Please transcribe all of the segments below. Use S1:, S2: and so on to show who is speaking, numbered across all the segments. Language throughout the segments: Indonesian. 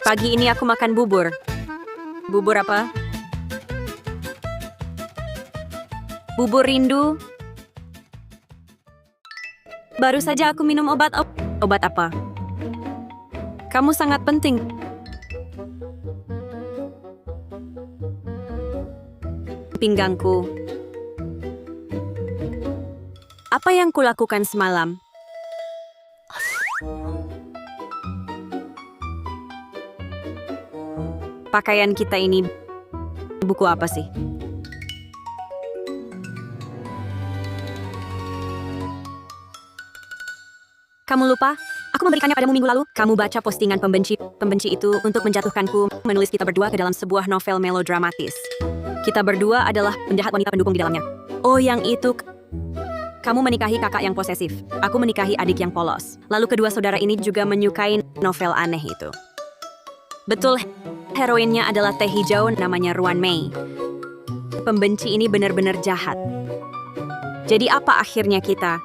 S1: Pagi ini aku makan bubur. Bubur apa? Bubur rindu. Baru saja aku minum obat. Obat apa? Kamu sangat penting. Pinggangku. Apa yang kulakukan semalam? Pakaian kita ini buku apa sih? Kamu lupa? Aku memberikannya padamu minggu lalu. Kamu baca postingan pembenci itu untuk menjatuhkanku, menulis kita berdua ke dalam sebuah novel melodramatis. Kita berdua adalah penjahat wanita pendukung di dalamnya. Oh, yang itu. Kamu menikahi kakak yang posesif. Aku menikahi adik yang polos. Lalu kedua saudara ini juga menyukai novel aneh itu. Betul, heroinnya adalah teh hijau namanya Ruan Mei. Pembenci ini benar-benar jahat. Jadi apa akhirnya kita?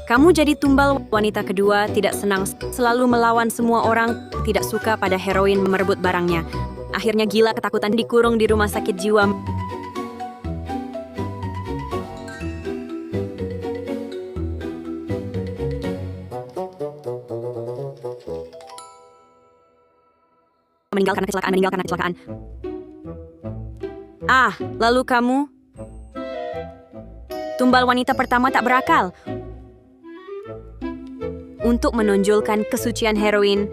S1: Kamu jadi tumbal wanita kedua, tidak senang, selalu melawan semua orang, tidak suka pada heroin merebut barangnya. Akhirnya gila ketakutan dikurung di rumah sakit jiwa. Meninggal karena kecelakaan. Lalu kamu? Tumbal wanita pertama tak berakal. Untuk menonjolkan kesucian heroin,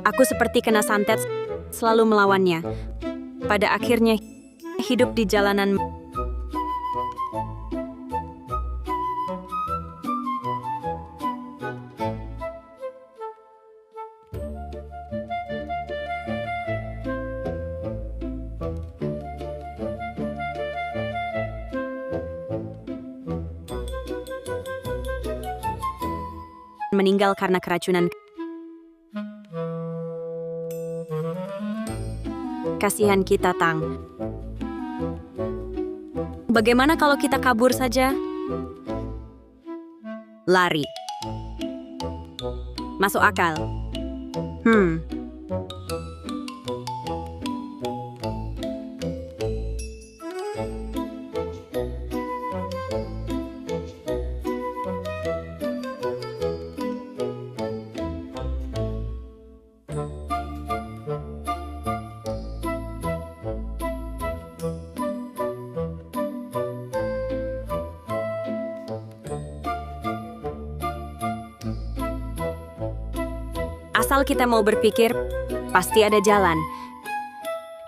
S1: aku seperti kena santet, selalu melawannya. Pada akhirnya, hidup di jalanan. Meninggal karena keracunan. Kasihan kita, Tang. Bagaimana kalau kita kabur saja? Lari. Masuk akal. Asal kita mau berpikir, pasti ada jalan.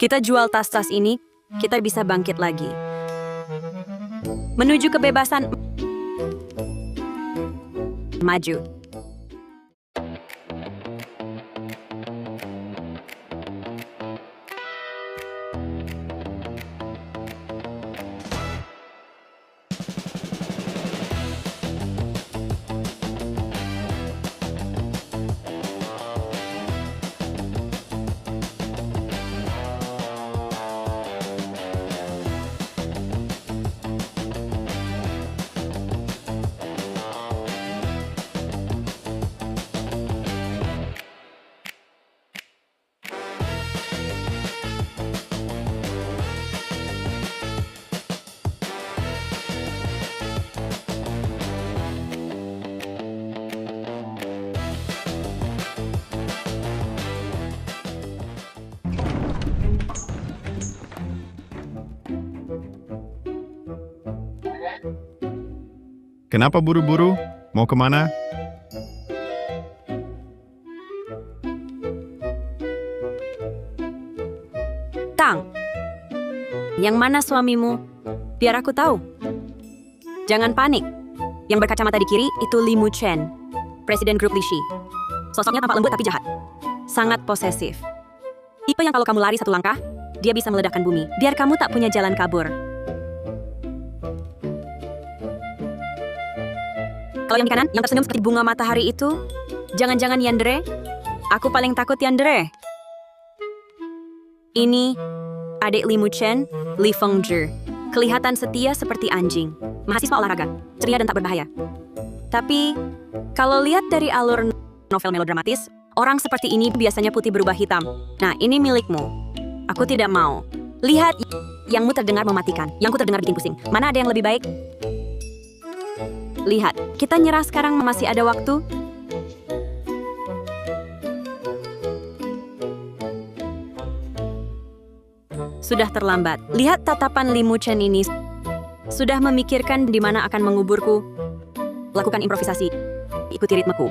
S1: Kita jual tas-tas ini, kita bisa bangkit lagi. Menuju kebebasan. Maju.
S2: Kenapa buru-buru? Mau kemana?
S1: Tang, yang mana suamimu? Biar aku tahu. Jangan panik. Yang berkacamata di kiri itu Li Muchen, Presiden grup Lishi. Sosoknya tampak lembut tapi jahat. Sangat posesif. Tipe yang kalau kamu lari satu langkah, dia bisa meledakkan bumi. Biar kamu tak punya jalan kabur. Kalau yang di kanan, yang tersenyum seperti bunga matahari itu, jangan-jangan Yandere? Aku paling takut Yandere. Ini adik Li Muchen, Li Fengzhi. Kelihatan setia seperti anjing. Mahasiswa olahraga, ceria dan tak berbahaya. Tapi, kalau lihat dari alur novel melodramatis, orang seperti ini biasanya putih berubah hitam. Nah, ini milikmu. Aku tidak mau. Lihat, yangmu terdengar mematikan, yangku terdengar bikin pusing. Mana ada yang lebih baik? Lihat, kita nyerah sekarang masih ada waktu. Sudah terlambat. Lihat tatapan Li Muchen ini. Sudah memikirkan di mana akan menguburku. Lakukan improvisasi. Ikuti ritmeku.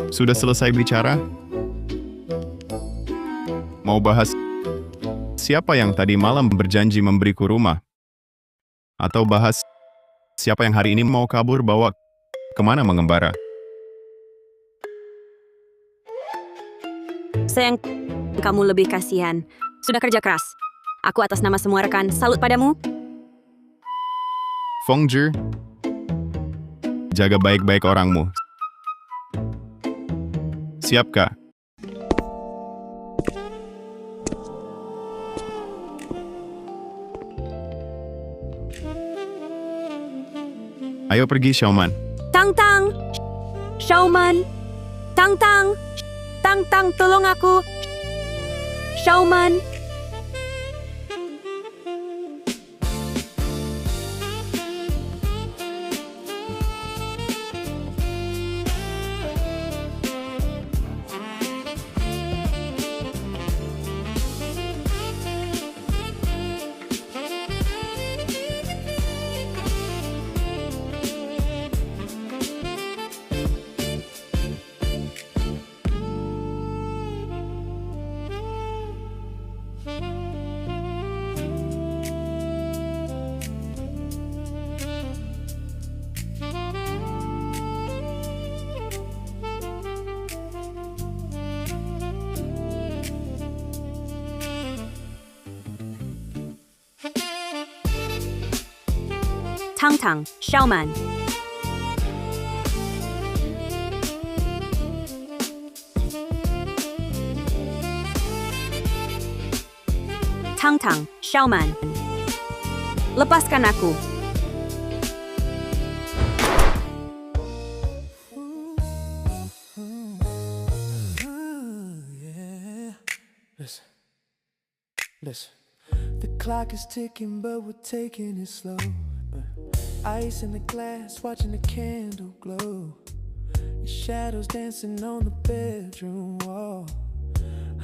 S2: Sudah selesai bicara? Mau bahas siapa yang tadi malam berjanji memberiku rumah? Atau bahas siapa yang hari ini mau kabur bawa kemana mengembara?
S1: Sayang, kamu lebih kasihan. Sudah kerja keras. Aku atas nama semua rekan salut padamu.
S2: Fongzhi, jaga baik-baik orangmu. Siapkah? Ayo pergi, Xiaoman.
S1: Tang Tang, Xiaoman, Tang Tang, Tang Tang, tolong aku. Xiaoman. Tang Tang, Xiaoman. Tang Tang, Xiaoman. Lepaskan aku.
S3: Listen, listen. The clock is ticking, but we're taking it slow. Ice in the glass, watching the candle glow. Your shadows dancing on the bedroom wall.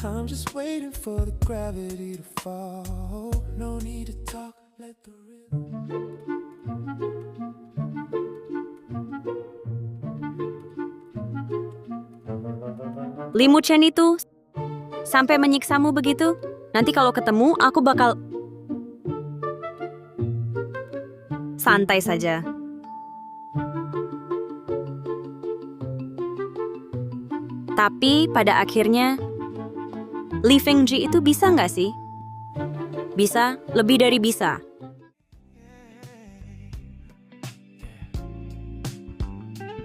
S3: I'm just waiting for the gravity to fall. No need to talk, let the rhythm.
S1: Li Muchen itu sampai menyiksamu begitu? Nanti kalau ketemu, aku bakal... Santai saja. Tapi pada akhirnya, Li Fengji itu bisa nggak sih? Bisa, lebih dari bisa.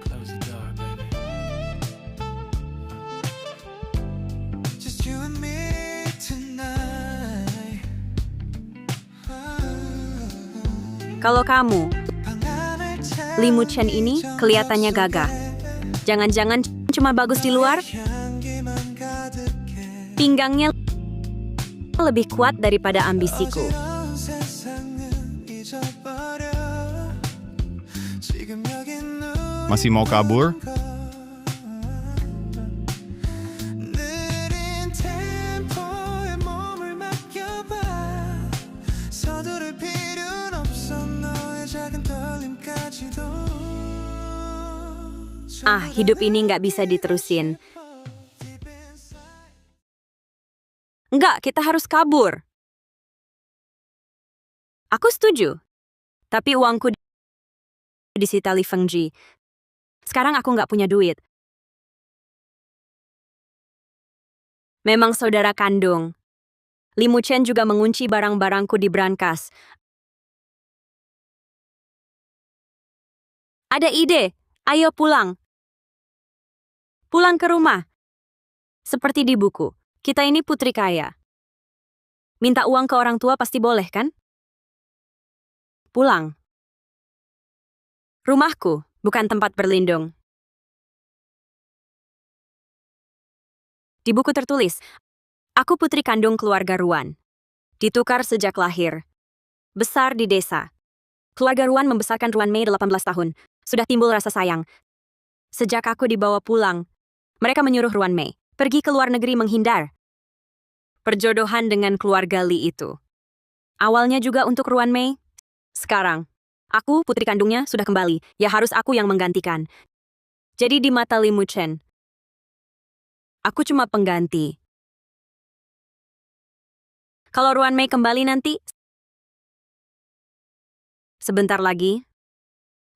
S3: Close the door, baby. Just you and me tonight.
S1: Kalau kamu, Li Muchen ini kelihatannya gagah. Jangan-jangan cuma bagus di luar? Pinggangnya lebih kuat daripada ambisiku.
S2: Masih mau kabur?
S1: Hidup ini nggak bisa diterusin. Enggak, kita harus kabur. Aku setuju. Tapi uangku disita Li Fengji. Sekarang aku nggak punya duit. Memang saudara kandung. Li Muchen juga mengunci barang-barangku di brankas. Ada ide. Ayo pulang. Pulang ke rumah. Seperti di buku. Kita ini putri kaya. Minta uang ke orang tua pasti boleh, kan? Pulang. Rumahku, bukan tempat berlindung. Di buku tertulis, aku putri kandung keluarga Ruan. Ditukar sejak lahir. Besar di desa. Keluarga Ruan membesarkan Ruan Mei 18 tahun. Sudah timbul rasa sayang. Sejak aku dibawa pulang, mereka menyuruh Ruan Mei pergi ke luar negeri menghindar. Perjodohan dengan keluarga Li itu. Awalnya juga untuk Ruan Mei. Sekarang, aku, putri kandungnya, sudah kembali. Ya harus aku yang menggantikan. Jadi di mata Li Muchen, aku cuma pengganti. Kalau Ruan Mei kembali nanti, sebentar lagi,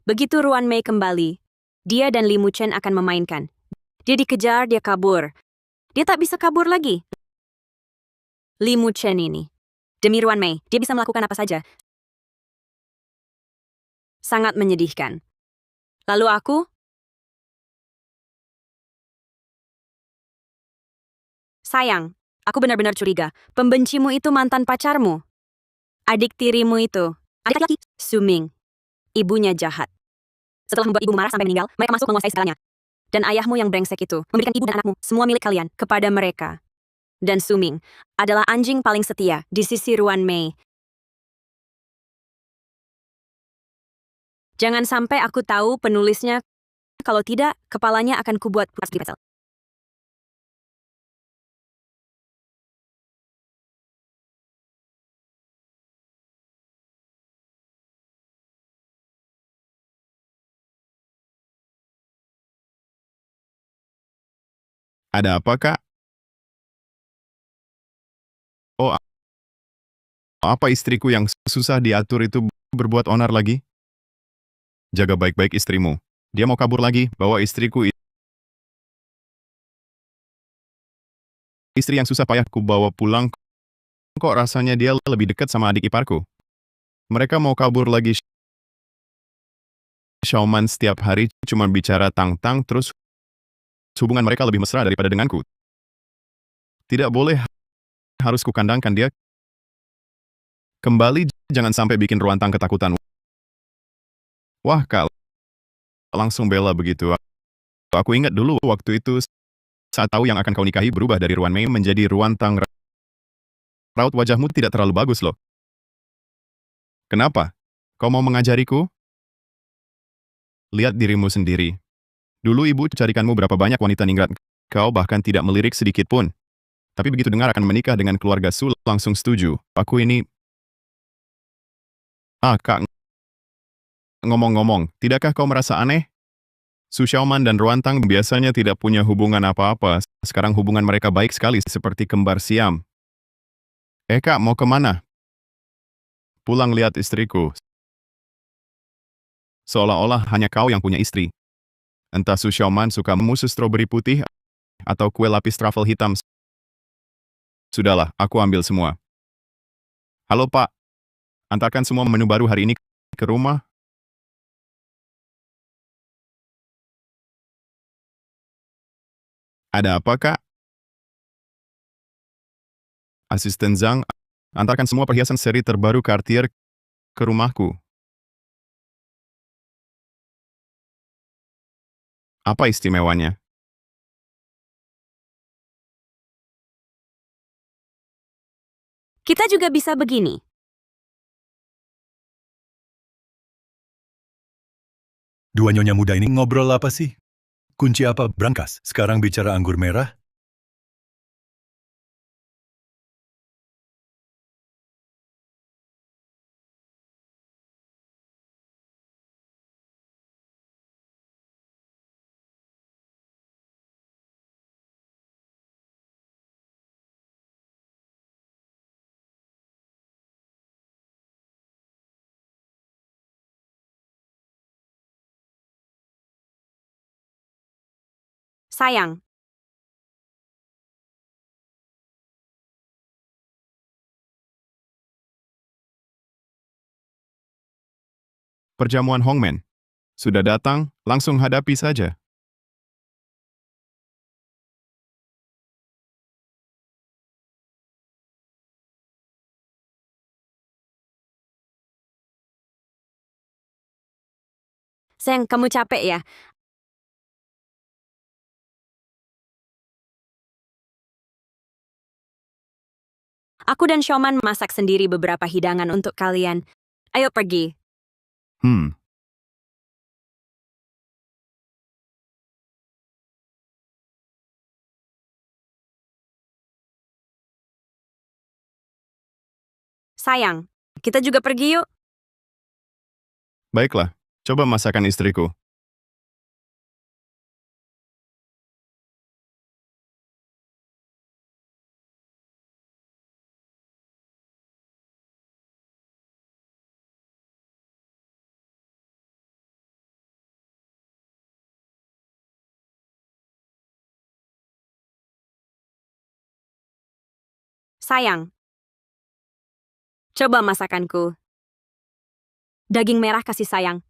S1: begitu Ruan Mei kembali, dia dan Li Muchen akan memainkan. Dia dikejar, dia kabur. Dia tak bisa kabur lagi. Li Muchen ini. Demi Ruan Mei, dia bisa melakukan apa saja. Sangat menyedihkan. Lalu aku? Sayang, aku benar-benar curiga. Pembencimu itu mantan pacarmu. Adik tirimu itu. Adik laki, Suming. Ibunya jahat. Setelah membuat ibu marah sampai meninggal, mereka masuk menguasai segalanya. Dan ayahmu yang brengsek itu memberikan ibu dan anakmu, semua milik kalian, kepada mereka. Dan Suming adalah anjing paling setia di sisi Ruan Mei. Jangan sampai aku tahu penulisnya. Kalau tidak, kepalanya akan kubuat puas di pretzel.
S2: Ada apa, Kak? Oh, apa istriku yang susah diatur itu berbuat onar lagi? Jaga baik-baik istrimu. Dia mau kabur lagi, bawa istriku. Istri yang susah payah ku bawa pulang. Kok rasanya dia lebih dekat sama adik iparku? Mereka mau kabur lagi. Xiaoman setiap hari cuma bicara tang-tang terus hubungan mereka lebih mesra daripada denganku. Tidak boleh, harus kukandangkan dia. Kembali, jangan sampai bikin Ruantang ketakutan. Wah, Kak, langsung bela begitu. Aku ingat dulu waktu itu saat tahu yang akan kau nikahi berubah dari Ruan Mei menjadi Ruantang. Raut wajahmu tidak terlalu bagus loh. Kenapa? Kau mau mengajariku? Lihat dirimu sendiri. Dulu ibu carikanmu berapa banyak wanita ningrat. Kau bahkan tidak melirik sedikit pun. Tapi begitu dengar akan menikah dengan keluarga Su, langsung setuju. Aku ini... Kak. Ngomong-ngomong, tidakkah kau merasa aneh? Su Xiaoman dan Ruantang biasanya tidak punya hubungan apa-apa. Sekarang hubungan mereka baik sekali seperti kembar siam. Kak, mau kemana? Pulang lihat istriku. Seolah-olah hanya kau yang punya istri. Entah Su Xiaoman suka musu stroberi putih atau kue lapis truffle hitam. Sudahlah, aku ambil semua. Halo Pak, antarkan semua menu baru hari ini ke rumah. Ada apa, Kak? Asisten Zhang, antarkan semua perhiasan seri terbaru Cartier ke rumahku. Apa istimewanya?
S1: Kita juga bisa begini.
S4: Dua nyonya muda ini ngobrol apa sih? Kunci apa? Brankas. Sekarang bicara anggur merah?
S1: Sayang,
S2: Perjamuan Hongmen. Sudah datang, langsung hadapi saja.
S1: Sayang, kamu capek ya? Aku dan Sioman masak sendiri beberapa hidangan untuk kalian. Ayo pergi.
S2: Hmm,
S1: Sayang, kita juga pergi yuk.
S2: baiklah. Coba masakan istriku.
S1: Sayang, coba masakanku. Daging merah kasih sayang.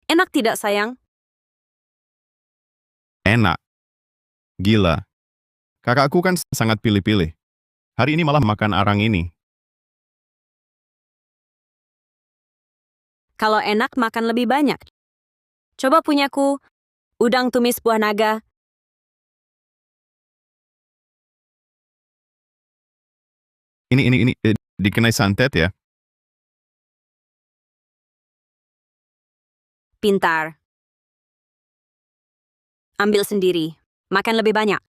S1: Enak tidak, sayang?
S2: Enak. Gila. Kakakku kan sangat pilih-pilih. Hari ini malah makan arang ini.
S1: Kalau enak, makan lebih banyak. Coba punyaku, udang tumis buah naga.
S2: Ini, dikenai santet ya.
S1: Pintar. Ambil sendiri. Makan lebih banyak.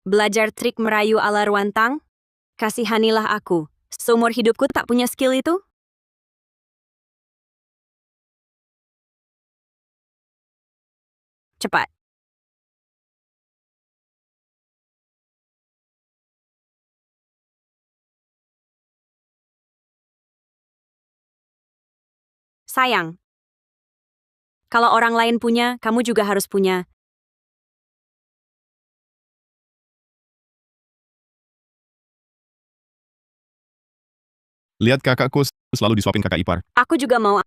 S1: Belajar trik merayu ala Ruantang? Kasihanilah aku. Seumur hidupku tak punya skill itu. Cepat. Sayang. Kalau orang lain punya, kamu juga harus punya.
S2: Lihat kakakku selalu disuapin kakak ipar.
S1: Aku juga mau.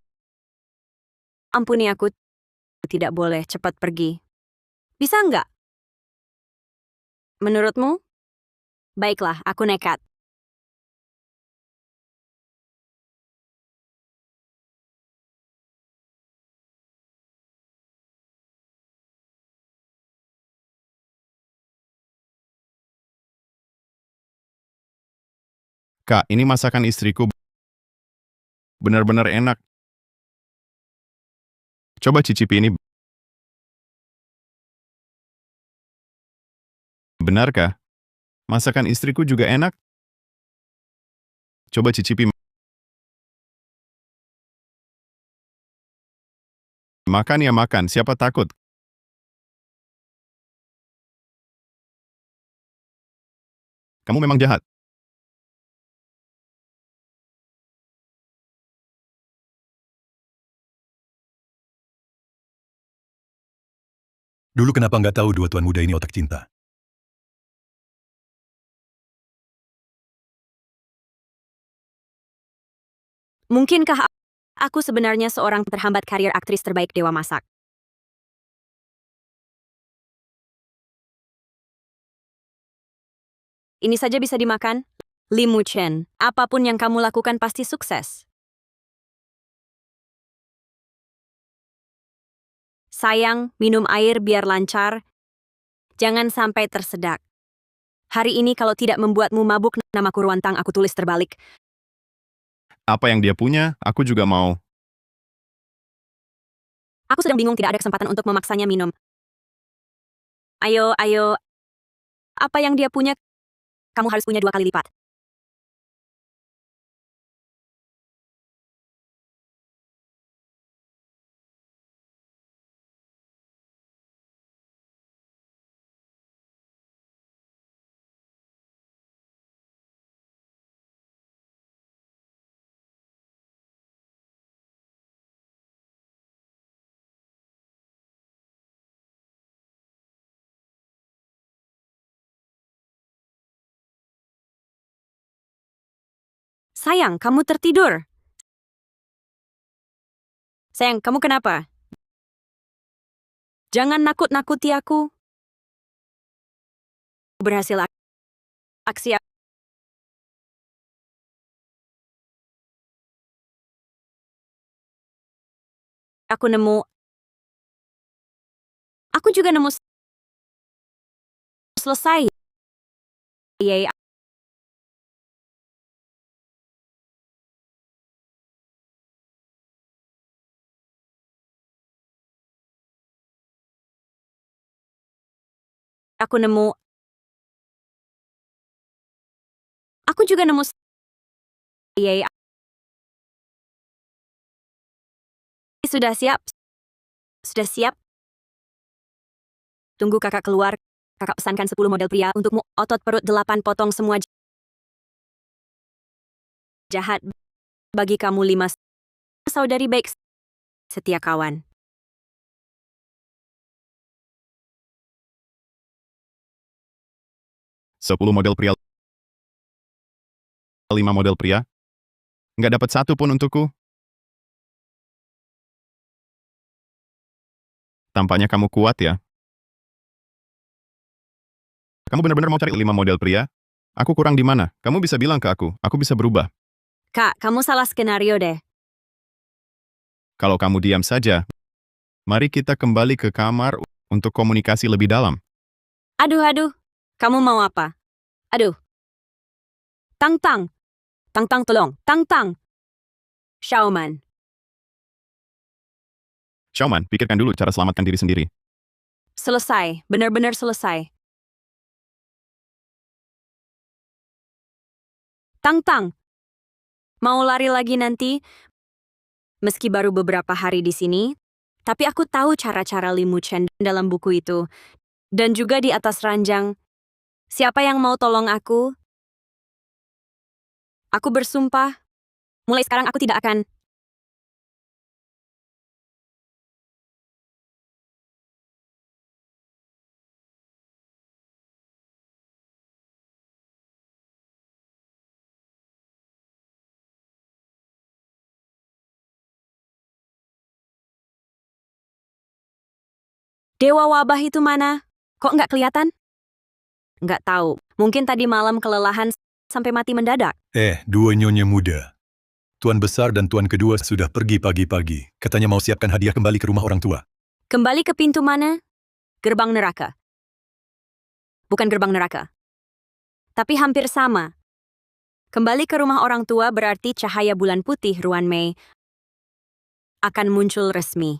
S1: Ampuni aku. Tidak boleh cepat pergi. Bisa nggak? Menurutmu? Baiklah, aku nekat.
S2: Kak, ini masakan istriku benar-benar enak. Coba cicipi ini. Benarkah? Masakan istriku juga enak. Coba cicipi. Makan ya makan, siapa takut? Kamu memang jahat.
S4: Dulu kenapa nggak tahu dua tuan muda ini otak cinta?
S1: Mungkinkah aku sebenarnya seorang terhambat karir aktris terbaik Dewa Masak? Ini saja bisa dimakan? Limu Chen, apapun yang kamu lakukan pasti sukses. Sayang, minum air biar lancar. Jangan sampai tersedak. Hari ini kalau tidak membuatmu mabuk, namaku Ruantang aku tulis terbalik.
S2: Apa yang dia punya, aku juga mau.
S1: Aku sedang bingung tidak ada kesempatan untuk memaksanya minum. Ayo, Apa yang dia punya, kamu harus punya 2 kali lipat. Sayang, kamu tertidur. Sayang, kamu kenapa? Jangan nakut-nakuti aku. Berhasil aksi. Aku nemu. Aku juga nemu selesai. Yeay. Aku nemu. Aku juga nemu. Yeay. Sudah siap? Sudah siap? Tunggu kakak keluar. Kakak pesankan 10 model pria untukmu. Otot perut 8 potong semua jahat. Bagi kamu 5 saudari baik setia kawan.
S2: Sepuluh model pria, 5 model pria. Nggak dapat satu pun untukku. Tampaknya kamu kuat ya. Kamu benar-benar mau cari 5 model pria? Aku kurang di mana? Kamu bisa bilang ke aku bisa berubah.
S1: Kak, kamu salah skenario deh.
S2: Kalau kamu diam saja, mari kita kembali ke kamar untuk komunikasi lebih dalam.
S1: Aduh. Kamu mau apa? Aduh. Tang tang. Tang tang tolong. Tang tang. Xiaoman.
S2: Xiaoman, pikirkan dulu cara selamatkan diri sendiri.
S1: Selesai. Benar-benar selesai. Tang tang. Mau lari lagi nanti? Meski baru beberapa hari di sini, tapi aku tahu cara-cara Limu Chen dalam buku itu. Dan juga di atas ranjang. Siapa yang mau tolong aku? Aku bersumpah. Mulai sekarang aku tidak akan. Dewa wabah itu mana? Kok nggak kelihatan? Nggak tahu. Mungkin tadi malam kelelahan sampai mati mendadak.
S4: Dua nyonya muda. Tuan besar dan tuan kedua sudah pergi pagi-pagi. Katanya mau siapkan hadiah kembali ke rumah orang tua.
S1: Kembali ke pintu mana? Gerbang neraka. Bukan gerbang neraka. Tapi hampir sama. Kembali ke rumah orang tua berarti cahaya bulan putih Ruan Mei akan muncul resmi.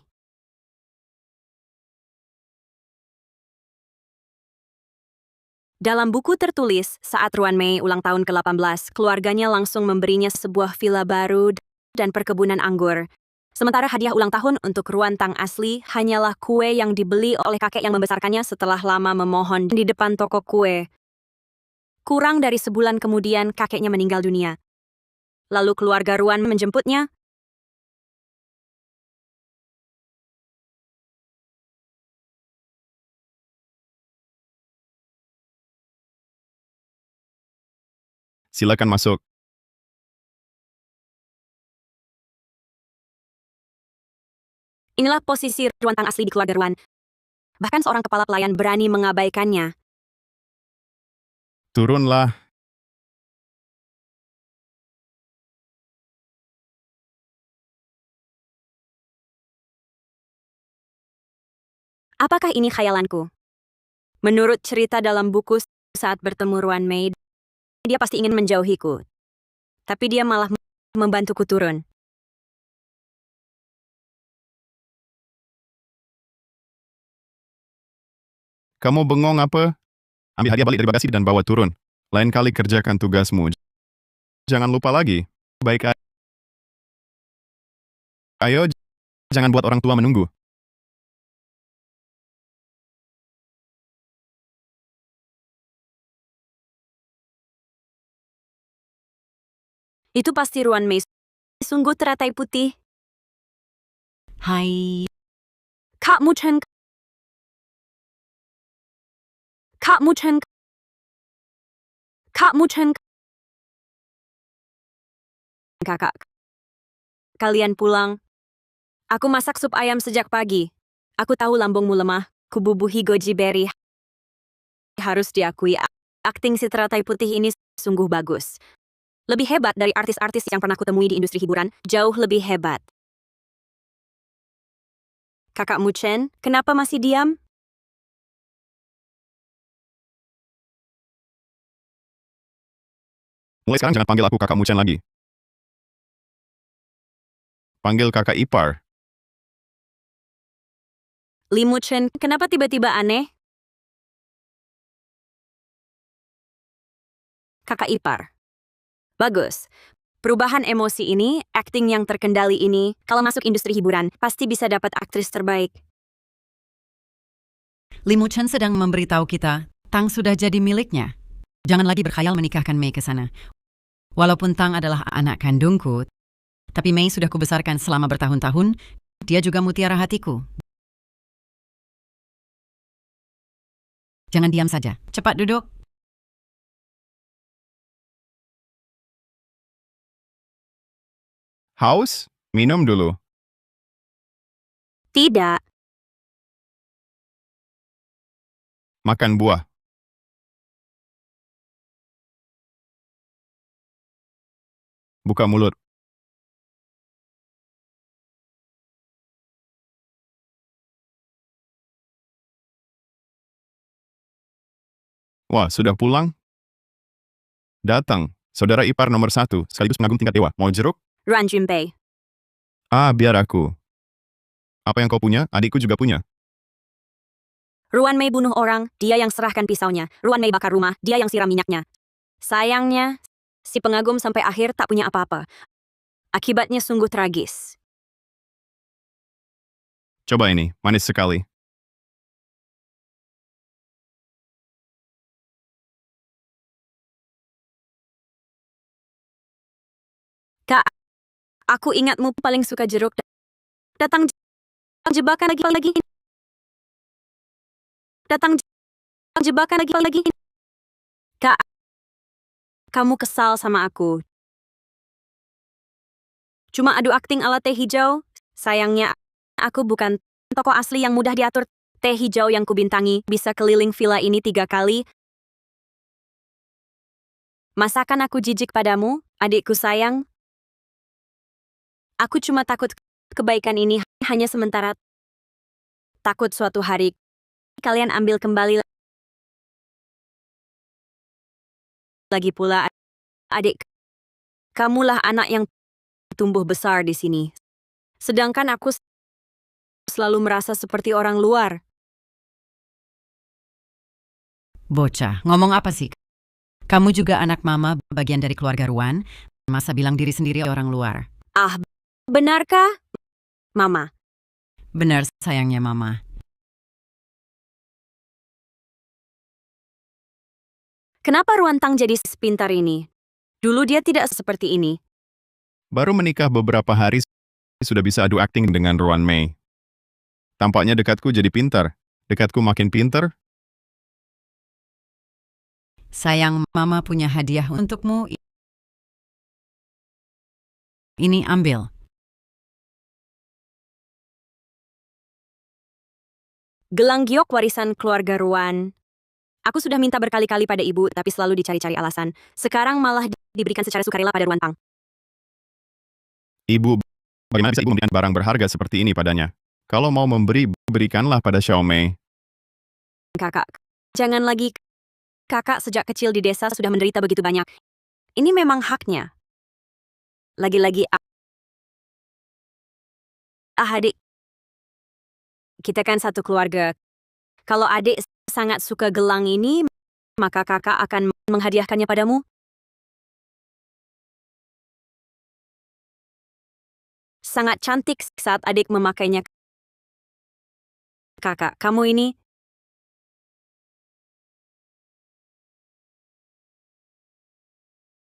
S1: Dalam buku tertulis, saat Ruan Mei ulang tahun ke-18, keluarganya langsung memberinya sebuah villa baru dan perkebunan anggur. Sementara hadiah ulang tahun untuk Ruan Tang asli hanyalah kue yang dibeli oleh kakek yang membesarkannya setelah lama memohon di depan toko kue. Kurang dari sebulan kemudian kakeknya meninggal dunia. Lalu keluarga Ruan menjemputnya.
S2: Silakan masuk.
S1: Inilah posisi Ruan Tang asli di keluarga Ruan. Bahkan seorang kepala pelayan berani mengabaikannya.
S2: Turunlah.
S1: Apakah ini khayalanku? Menurut cerita dalam buku saat bertemu Ruan Mei, dia pasti ingin menjauhiku. Tapi dia malah membantuku turun.
S2: Kamu bengong apa? Ambil hadiah balik dari bagasi dan bawa turun. Lain kali kerjakan tugasmu. Jangan lupa lagi. Baik, ayo, jangan buat orang tua menunggu.
S1: Itu pasti Ruan Mei. Sungguh teratai putih.
S5: Hai,
S1: Kak Muchen. Kak Muchen. Kak Muchen. Kakak. Kalian pulang. Aku masak sup ayam sejak pagi. Aku tahu lambungmu lemah. Kububuhi goji berry. Harus diakui, akting si teratai putih ini sungguh bagus. Lebih hebat dari artis-artis yang pernah kutemui di industri hiburan. Jauh lebih hebat. Kakak Muchen, kenapa masih diam?
S2: Mulai sekarang jangan panggil aku kakak Muchen lagi. Panggil kakak ipar.
S1: Li Muchen, kenapa tiba-tiba aneh? Kakak ipar. Bagus. Perubahan emosi ini, akting yang terkendali ini, kalau masuk industri hiburan, pasti bisa dapat aktris terbaik.
S5: Limu Chen sedang memberitahu kita, Tang sudah jadi miliknya. Jangan lagi berkhayal menikahkan Mei ke sana. Walaupun Tang adalah anak kandungku, tapi Mei sudah kubesarkan selama bertahun-tahun, dia juga mutiara hatiku. Jangan diam saja, cepat duduk.
S2: Haus? Minum dulu.
S1: Tidak.
S2: Makan buah. Buka mulut. Wah, sudah pulang? Datang. Saudara ipar nomor 1, sekaligus pengagum tingkat dewa. Mau jeruk?
S1: Ruan Junpei.
S2: Ah, biar aku. Apa yang kau punya, adikku juga punya.
S1: Ruan Mei bunuh orang, dia yang serahkan pisaunya. Ruan Mei bakar rumah, dia yang siram minyaknya. Sayangnya, si pengagum sampai akhir tak punya apa-apa. Akibatnya sungguh tragis.
S2: Coba ini, manis sekali.
S1: Kak, aku ingatmu paling suka jeruk. Datang jebakan lagi. Datang jebakan lagi. Kak, kamu kesal sama aku. Cuma adu akting ala teh hijau. Sayangnya, aku bukan tokoh asli yang mudah diatur. Teh hijau yang kubintangi bisa keliling villa ini 3 kali. Masakan aku jijik padamu, adikku sayang? Aku cuma takut kebaikan ini hanya sementara. Takut suatu hari kalian ambil kembali. Lagi pula, adik, kamulah anak yang tumbuh besar di sini. Sedangkan aku selalu merasa seperti orang luar.
S5: Bocah, ngomong apa sih? Kamu juga anak mama, bagian dari keluarga Ruan. Masa bilang diri sendiri orang luar?
S1: Ah, benarkah, Mama?
S5: Benar sayangnya mama.
S1: Kenapa Ruantang jadi sepintar ini? Dulu dia tidak seperti ini.
S2: Baru menikah beberapa hari, sudah bisa adu akting dengan Ruan Mei. Tampaknya dekatku jadi pintar. Dekatku makin pintar.
S5: Sayang, mama punya hadiah untukmu. Ini ambil.
S1: Gelang giok warisan keluarga Ruan. Aku sudah minta berkali-kali pada ibu, tapi selalu dicari-cari alasan. Sekarang malah diberikan secara sukarela pada Ruantang.
S2: Ibu, bagaimana bisa ibu memberikan barang berharga seperti ini padanya? Kalau mau memberi, berikanlah pada Xiao Mei.
S1: Kakak, jangan lagi. Kakak sejak kecil di desa sudah menderita begitu banyak. Ini memang haknya. Lagi-lagi, adik. Kita kan satu keluarga. Kalau adik sangat suka gelang ini, maka kakak akan menghadiahkannya padamu. Sangat cantik saat adik memakainya. Kakak, kamu ini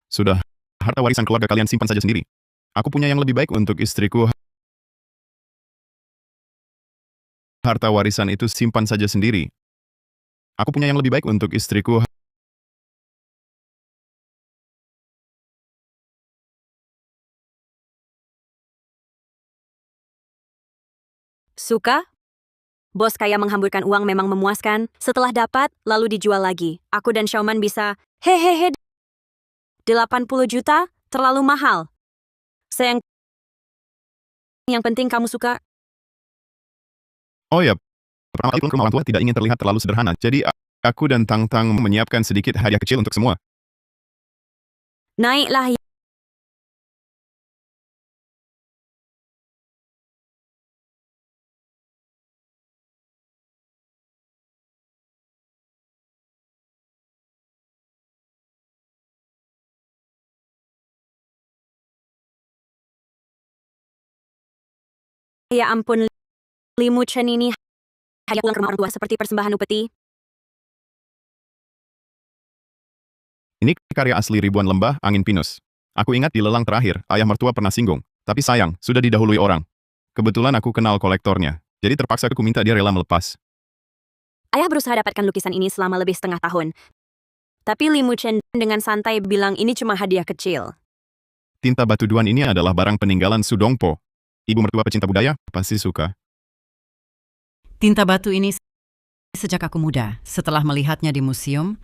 S2: Sudah, harta warisan keluarga kalian simpan saja sendiri. Aku punya yang lebih baik untuk istriku. Harta warisan itu simpan saja sendiri. Aku punya yang lebih baik untuk istriku.
S1: suka? Bos kaya menghamburkan uang memang memuaskan. Setelah dapat, lalu dijual lagi. Aku dan Xiaoman bisa, hehehe, 80 juta? Terlalu mahal. Sayang, yang penting kamu suka.
S2: Oh ya, pertama kali pulang ke rumah orang tua tidak ingin terlihat terlalu sederhana. Jadi aku dan Tang Tang menyiapkan sedikit hadiah kecil untuk semua.
S1: Naiklah. Ya ampun, Limu Chen ini hadiah pulang ke rumah orang tua seperti persembahan upeti.
S2: Ini karya asli ribuan lembah angin pinus. Aku ingat di lelang terakhir, ayah mertua pernah singgung. Tapi sayang, sudah didahului orang. Kebetulan aku kenal kolektornya. Jadi terpaksa aku minta dia rela melepas.
S1: Ayah berusaha dapatkan lukisan ini selama lebih setengah tahun. Tapi Limu Chen dengan santai bilang ini cuma hadiah kecil.
S2: Tinta batu duan ini adalah barang peninggalan Sudongpo. Ibu mertua pecinta budaya pasti suka.
S5: Tinta batu ini sejak aku muda, setelah melihatnya di museum,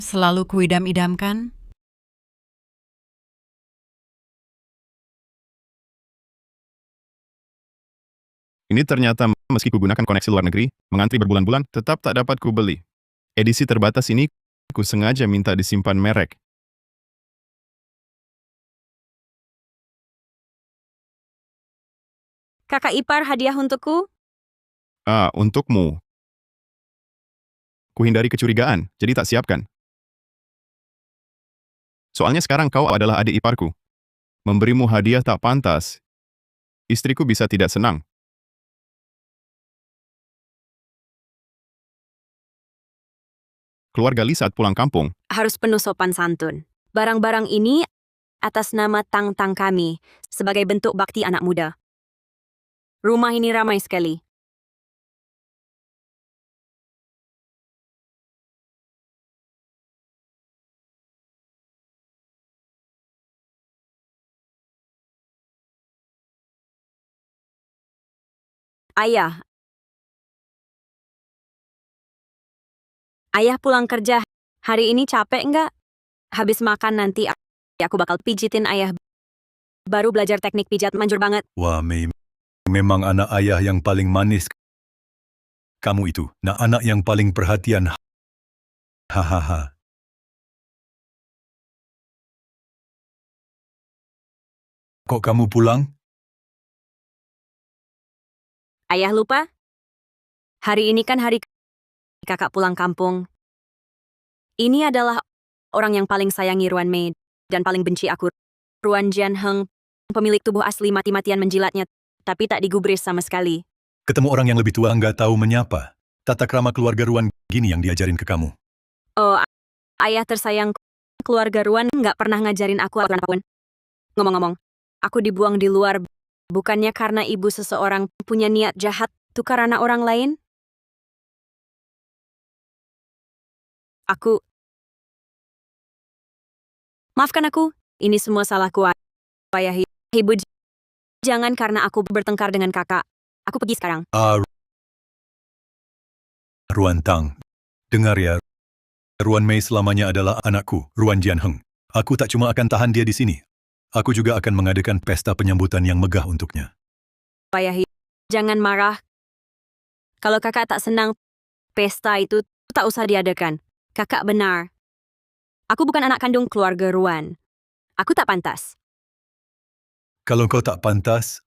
S5: selalu kuidam-idamkan.
S2: Ini ternyata meski kugunakan koneksi luar negeri, mengantri berbulan-bulan, tetap tak dapat kubeli. Edisi terbatas ini, ku sengaja minta disimpan merek.
S1: Kakak ipar hadiah untukku?
S2: Untukmu. Kuhindari kecurigaan, jadi tak siapkan. Soalnya sekarang kau adalah adik iparku. Memberimu hadiah tak pantas. Istriku bisa tidak senang. Keluarga Li saat pulang kampung,
S1: Harus penuh sopan santun. Barang-barang ini atas nama Tang Tang kami, sebagai bentuk bakti anak muda. Rumah ini ramai sekali. Ayah. Ayah pulang kerja. Hari ini capek nggak? Habis makan nanti aku bakal pijitin ayah. Baru belajar teknik pijat manjur banget.
S4: Wah, Mei, memang anak ayah yang paling manis. Kamu itu, anak yang paling perhatian. Hahaha. Kok kamu pulang?
S1: Ayah lupa? Hari ini kan hari kakak pulang kampung. Ini adalah orang yang paling sayangi Ruan Mei dan paling benci aku. Ruan Jianheng, pemilik tubuh asli mati-matian menjilatnya, tapi tak digubris sama sekali.
S4: Ketemu orang yang lebih tua nggak tahu menyapa. Tata krama keluarga Ruan gini yang diajarin ke kamu.
S1: Oh, ayah tersayang, keluarga Ruan nggak pernah ngajarin aku aturan apapun. Ngomong-ngomong, aku dibuang di luar, bukannya karena ibu seseorang punya niat jahat tukar anak orang lain? Maafkan aku, ini semua salahku, ayah. Ibu, jangan karena aku bertengkar dengan kakak. Aku pergi sekarang.
S4: Ruan Tang, dengar ya. Ruan Mei selamanya adalah anakku, Ruan Jianheng. Aku tak cuma akan tahan dia di sini. Aku juga akan mengadakan pesta penyambutan yang megah untuknya.
S1: Ayah, jangan marah. Kalau kakak tak senang, pesta itu tak usah diadakan. Kakak benar. Aku bukan anak kandung keluarga Ruan. Aku tak pantas.
S4: Kalau kau tak pantas,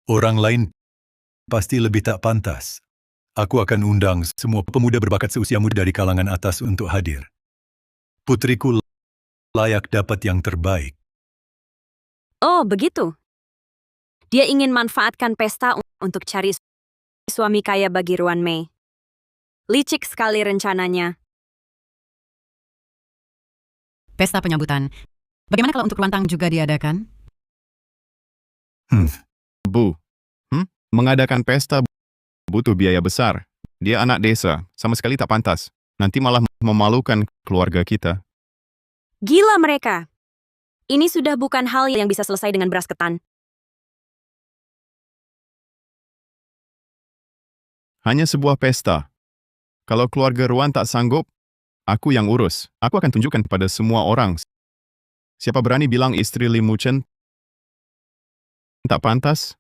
S4: orang lain pasti lebih tak pantas. Aku akan undang semua pemuda berbakat seusiamu dari kalangan atas untuk hadir. Putriku layak dapat yang terbaik.
S1: Oh, begitu. Dia ingin manfaatkan pesta untuk cari suami kaya bagi Ruan Mei. Licik sekali rencananya.
S5: Pesta penyambutan. Bagaimana kalau untuk Ruantang juga diadakan?
S2: Bu, mengadakan pesta butuh biaya besar. Dia anak desa, sama sekali tak pantas. Nanti malah memalukan keluarga kita.
S1: Gila mereka. Ini sudah bukan hal yang bisa selesai dengan beras ketan.
S2: Hanya sebuah pesta. Kalau keluarga Ruan tak sanggup, aku yang urus. Aku akan tunjukkan kepada semua orang. Siapa berani bilang istri Li Muchen tak pantas?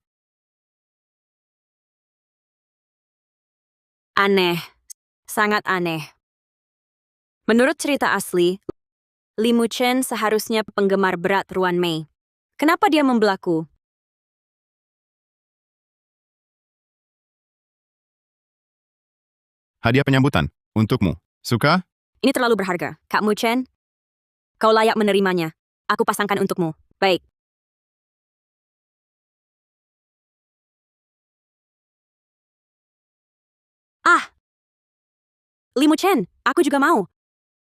S1: Aneh. Sangat aneh. Menurut cerita asli, Li Muchen seharusnya penggemar berat Ruan Mei. Kenapa dia membelaku?
S2: Hadiah penyambutan untukmu. Suka?
S1: Ini terlalu berharga. Kak Muchen, kau layak menerimanya. Aku pasangkan untukmu. Baik. Ah! Li Muchen, aku juga mau.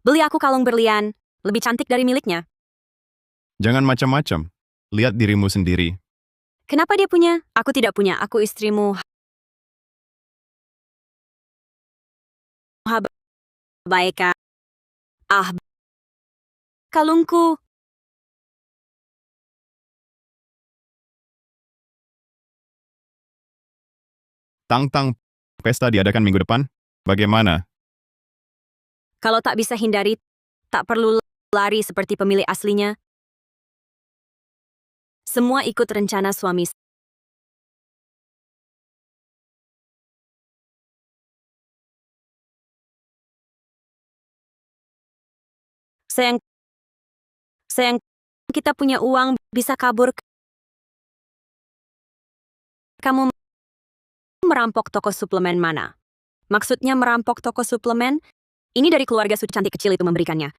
S1: Beli aku kalung berlian, lebih cantik dari miliknya.
S2: Jangan macam-macam. Lihat dirimu sendiri.
S1: Kenapa dia punya? Aku tidak punya. Aku istrimu. Baik, Kak. Ah, kalungku.
S2: Tang-tang, pesta diadakan minggu depan. Bagaimana?
S1: Kalau tak bisa hindari, tak perlu lari seperti pemilik aslinya. Semua ikut rencana suami. Sayang, kita punya uang, bisa kabur. Kamu merampok toko suplemen mana? Maksudnya merampok toko suplemen? Ini dari keluarga sudah cantik kecil itu memberikannya.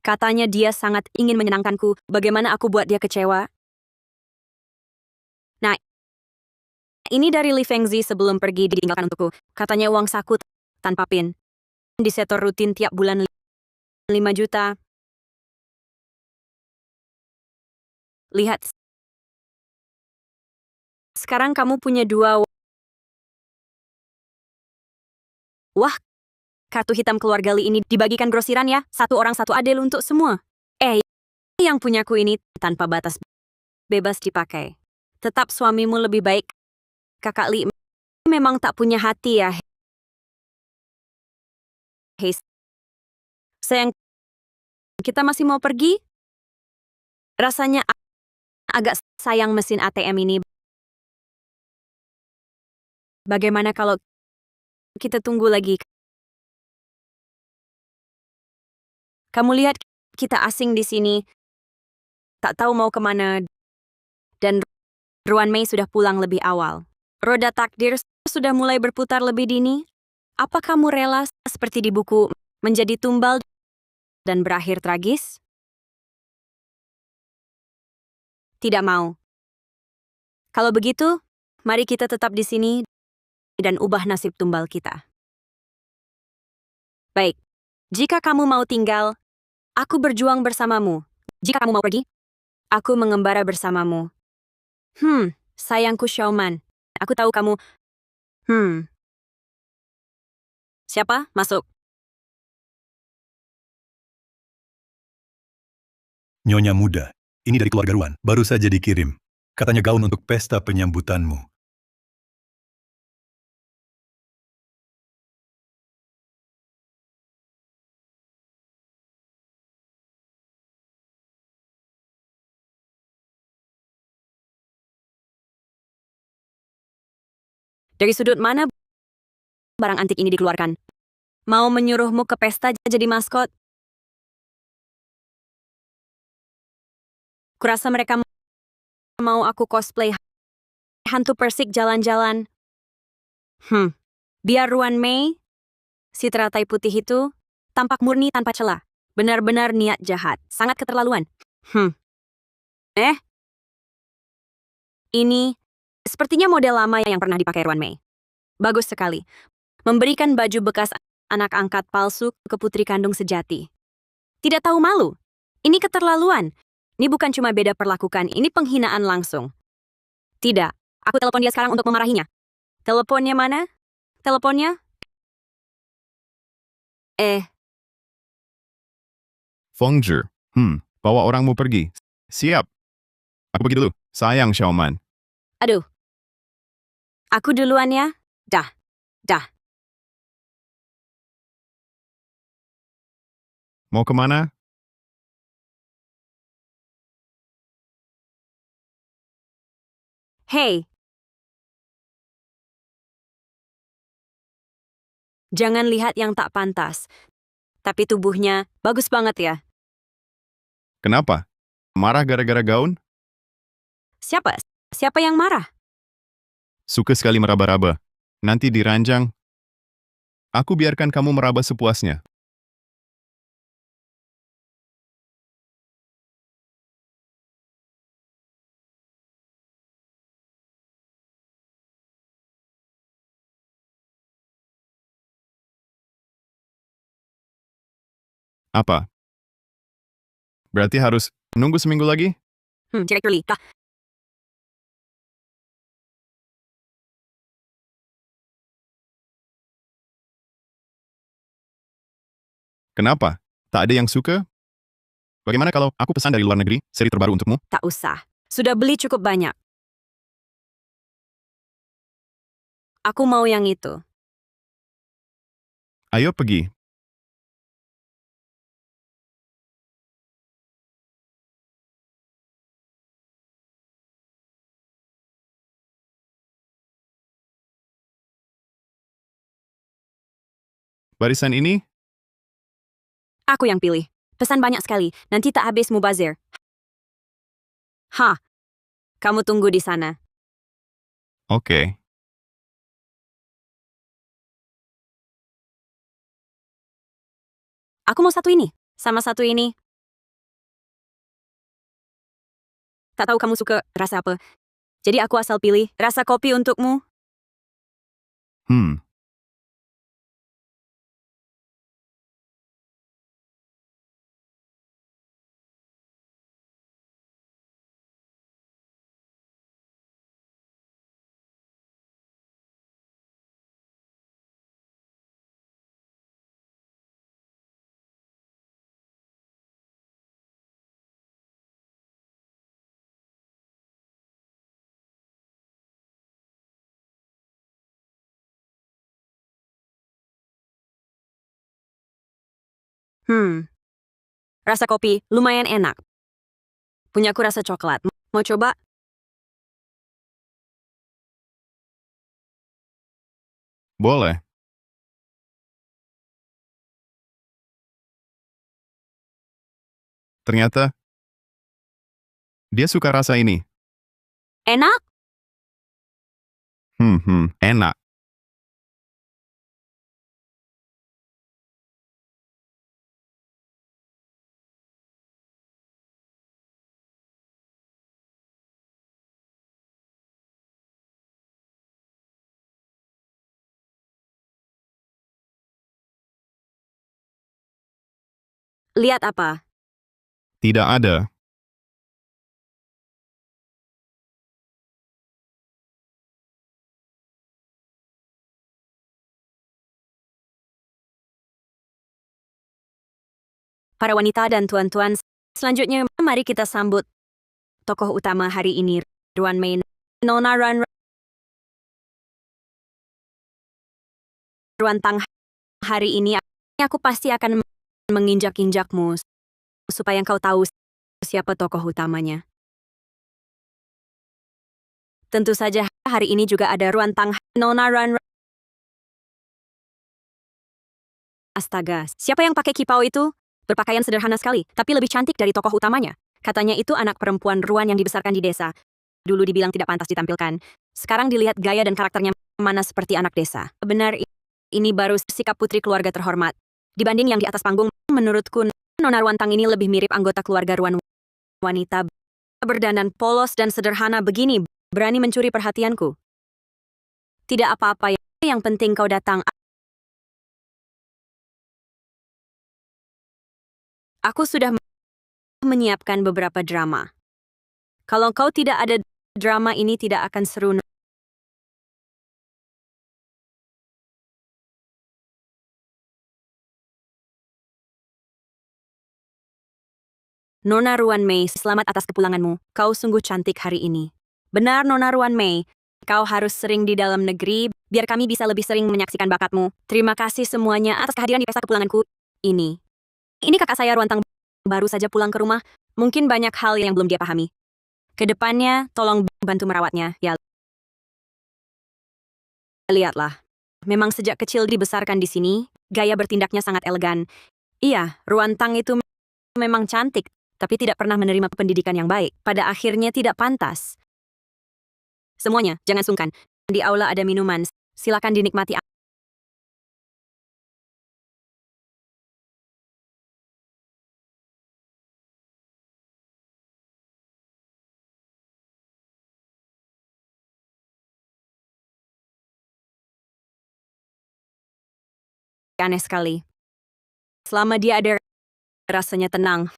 S1: Katanya dia sangat ingin menyenangkanku. Bagaimana aku buat dia kecewa? Nah, ini dari Li Fengzi sebelum pergi ditinggalkan untukku. Katanya uang saku tanpa pin. Disetor rutin tiap bulan 5 juta. Lihat. Sekarang kamu punya 2. Wah, kartu hitam keluarga Li ini dibagikan grosiran ya. 1 orang 1 adil untuk semua. Yang punyaku ini tanpa batas bebas dipakai. Tetap suamimu lebih baik. Kakak Li memang tak punya hati ya. Hei, sayang, kita masih mau pergi? Rasanya agak sayang mesin ATM ini. Bagaimana kalau kita tunggu lagi? Kamu lihat, kita asing di sini. Tak tahu mau kemana. Dan Ruan Mei sudah pulang lebih awal. Roda takdir sudah mulai berputar lebih dini. Apa kamu rela seperti di buku menjadi tumbal dan berakhir tragis? Tidak mau. Kalau begitu, mari kita tetap di sini dan ubah nasib tumbal kita. Baik, jika kamu mau tinggal, aku berjuang bersamamu. Jika kamu mau pergi, aku mengembara bersamamu. Sayangku Xiaoman. Aku tahu kamu. Siapa? Masuk.
S4: Nyonya muda, ini dari keluarga Ruan, baru saja dikirim. Katanya gaun untuk pesta penyambutanmu.
S1: Dari sudut mana barang antik ini dikeluarkan? Mau menyuruhmu ke pesta jadi maskot? Kurasa mereka mau aku cosplay hantu persik jalan-jalan. Biar Ruan Mei, si teratai putih itu, tampak murni tanpa celah. Benar-benar niat jahat. Sangat keterlaluan. Ini sepertinya model lama yang pernah dipakai Ruan Mei. Bagus sekali. Memberikan baju bekas anak angkat palsu ke putri kandung sejati. Tidak tahu malu. Ini keterlaluan. Ini bukan cuma beda perlakukan, ini penghinaan langsung. Tidak. Aku telepon dia sekarang untuk memarahinya. Teleponnya mana? Teleponnya?
S2: Fengzhi. Bawa orangmu pergi. Siap. Aku pergi dulu. Sayang, Xiaoman.
S1: Aduh. Aku duluan ya. Dah.
S2: Mau kemana?
S1: Hey. Jangan lihat yang tak pantas. Tapi tubuhnya bagus banget ya.
S2: Kenapa? Marah gara-gara gaun?
S1: Siapa? Siapa yang marah?
S2: Suka sekali meraba-raba. Nanti diranjang. Aku biarkan kamu meraba sepuasnya. Apa? Berarti harus nunggu seminggu lagi?
S1: Director Lee. Dah.
S2: Kenapa? Tak ada yang suka? Bagaimana kalau aku pesan dari luar negeri, seri terbaru untukmu?
S1: Tak usah. Sudah beli cukup banyak. Aku mau yang itu.
S2: Ayo pergi. Barisan ini?
S1: Aku yang pilih. Pesan banyak sekali. Nanti tak habis mubazir. Kamu tunggu di sana.
S2: Oke.
S1: Aku mau satu ini. Sama satu ini. Tak tahu kamu suka rasa apa. Jadi aku asal pilih rasa kopi untukmu. Rasa kopi lumayan enak. Punyaku rasa coklat. Mau coba?
S2: Boleh. Ternyata, dia suka rasa ini.
S1: Enak?
S2: Enak.
S1: Lihat apa?
S2: Tidak ada.
S1: Para wanita dan tuan-tuan, selanjutnya mari kita sambut tokoh utama hari ini, Ruan Mei. Nona Ruan Tang. Hari ini aku pasti akan menginjak-injakmu supaya engkau tahu siapa tokoh utamanya. Tentu saja hari ini juga ada Ruan Tang. Nona Astaga, siapa yang pakai kipau itu? Berpakaian sederhana sekali, tapi lebih cantik dari tokoh utamanya. Katanya itu anak perempuan Ruan yang dibesarkan di desa. Dulu dibilang tidak pantas ditampilkan. Sekarang dilihat gaya dan karakternya mana seperti anak desa. Benar Ini baru sikap putri keluarga terhormat. Dibanding yang di atas panggung, menurutku Nona Ruantang ini lebih mirip anggota keluarga Ruan. Wanita berdandan polos dan sederhana begini berani mencuri perhatianku. Tidak apa-apa, yang penting kau datang. Aku sudah menyiapkan beberapa drama. Kalau kau tidak ada drama ini tidak akan seru. Nona Ruan Mei, selamat atas kepulanganmu. Kau sungguh cantik hari ini. Benar, Nona Ruan Mei. Kau harus sering di dalam negeri, biar kami bisa lebih sering menyaksikan bakatmu. Terima kasih semuanya atas kehadiran di pesta kepulanganku ini. Ini kakak saya Ruantang, baru saja pulang ke rumah. Mungkin banyak hal yang belum dia pahami. Kedepannya, tolong bantu merawatnya, ya. Lihatlah. Memang sejak kecil dibesarkan di sini, gaya bertindaknya sangat elegan. Iya, Ruantang itu memang cantik, tapi tidak pernah menerima pendidikan yang baik. Pada akhirnya tidak pantas. Semuanya, jangan sungkan. Di aula ada minuman. Silakan dinikmati. Aneh sekali. Selama dia ada, rasanya tenang.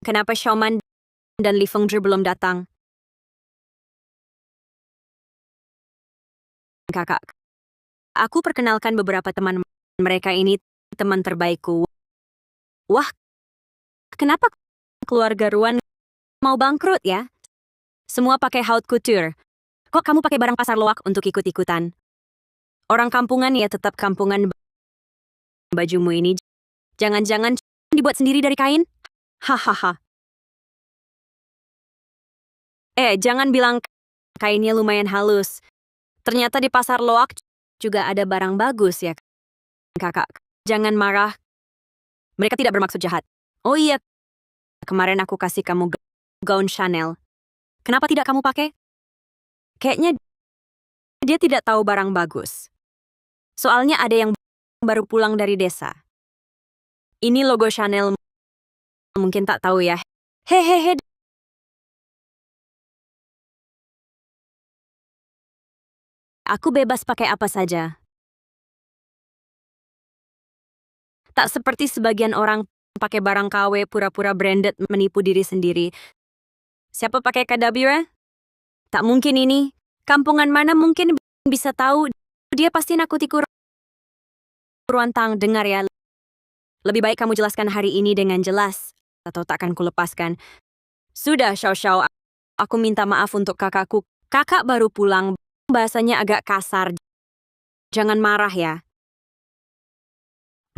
S1: Kenapa Xiaoman dan Li Fengzhi belum datang? Kakak, aku perkenalkan beberapa teman mereka ini teman terbaikku. Wah, kenapa keluarga Ruan mau bangkrut ya? Semua pakai haute couture. Kok kamu pakai barang pasar loak untuk ikut-ikutan? Orang kampungan ya tetap kampungan. Bajumu ini jangan-jangan dibuat sendiri dari kain? Hahaha. Jangan bilang kainnya lumayan halus. Ternyata di pasar loak juga ada barang bagus ya, kakak. Jangan marah. Mereka tidak bermaksud jahat. Oh iya, kemarin aku kasih kamu gaun Chanel. Kenapa tidak kamu pakai? Kayaknya dia tidak tahu barang bagus. Soalnya ada yang baru pulang dari desa. Ini logo Chanel. Mungkin tak tahu ya. Hehehe. Aku bebas pakai apa saja. Tak seperti sebagian orang pakai barang KW pura-pura branded menipu diri sendiri. Siapa pakai Kadabira? Tak mungkin ini. Kampungan mana mungkin bisa tahu. Dia pasti nakutiku. Ruantang, dengar ya. Lebih baik kamu jelaskan hari ini dengan jelas. Atau takkan kulepaskan. Sudah, Xiao Xiao. Aku minta maaf untuk kakakku. Kakak baru pulang. Bahasanya agak kasar. Jangan marah ya.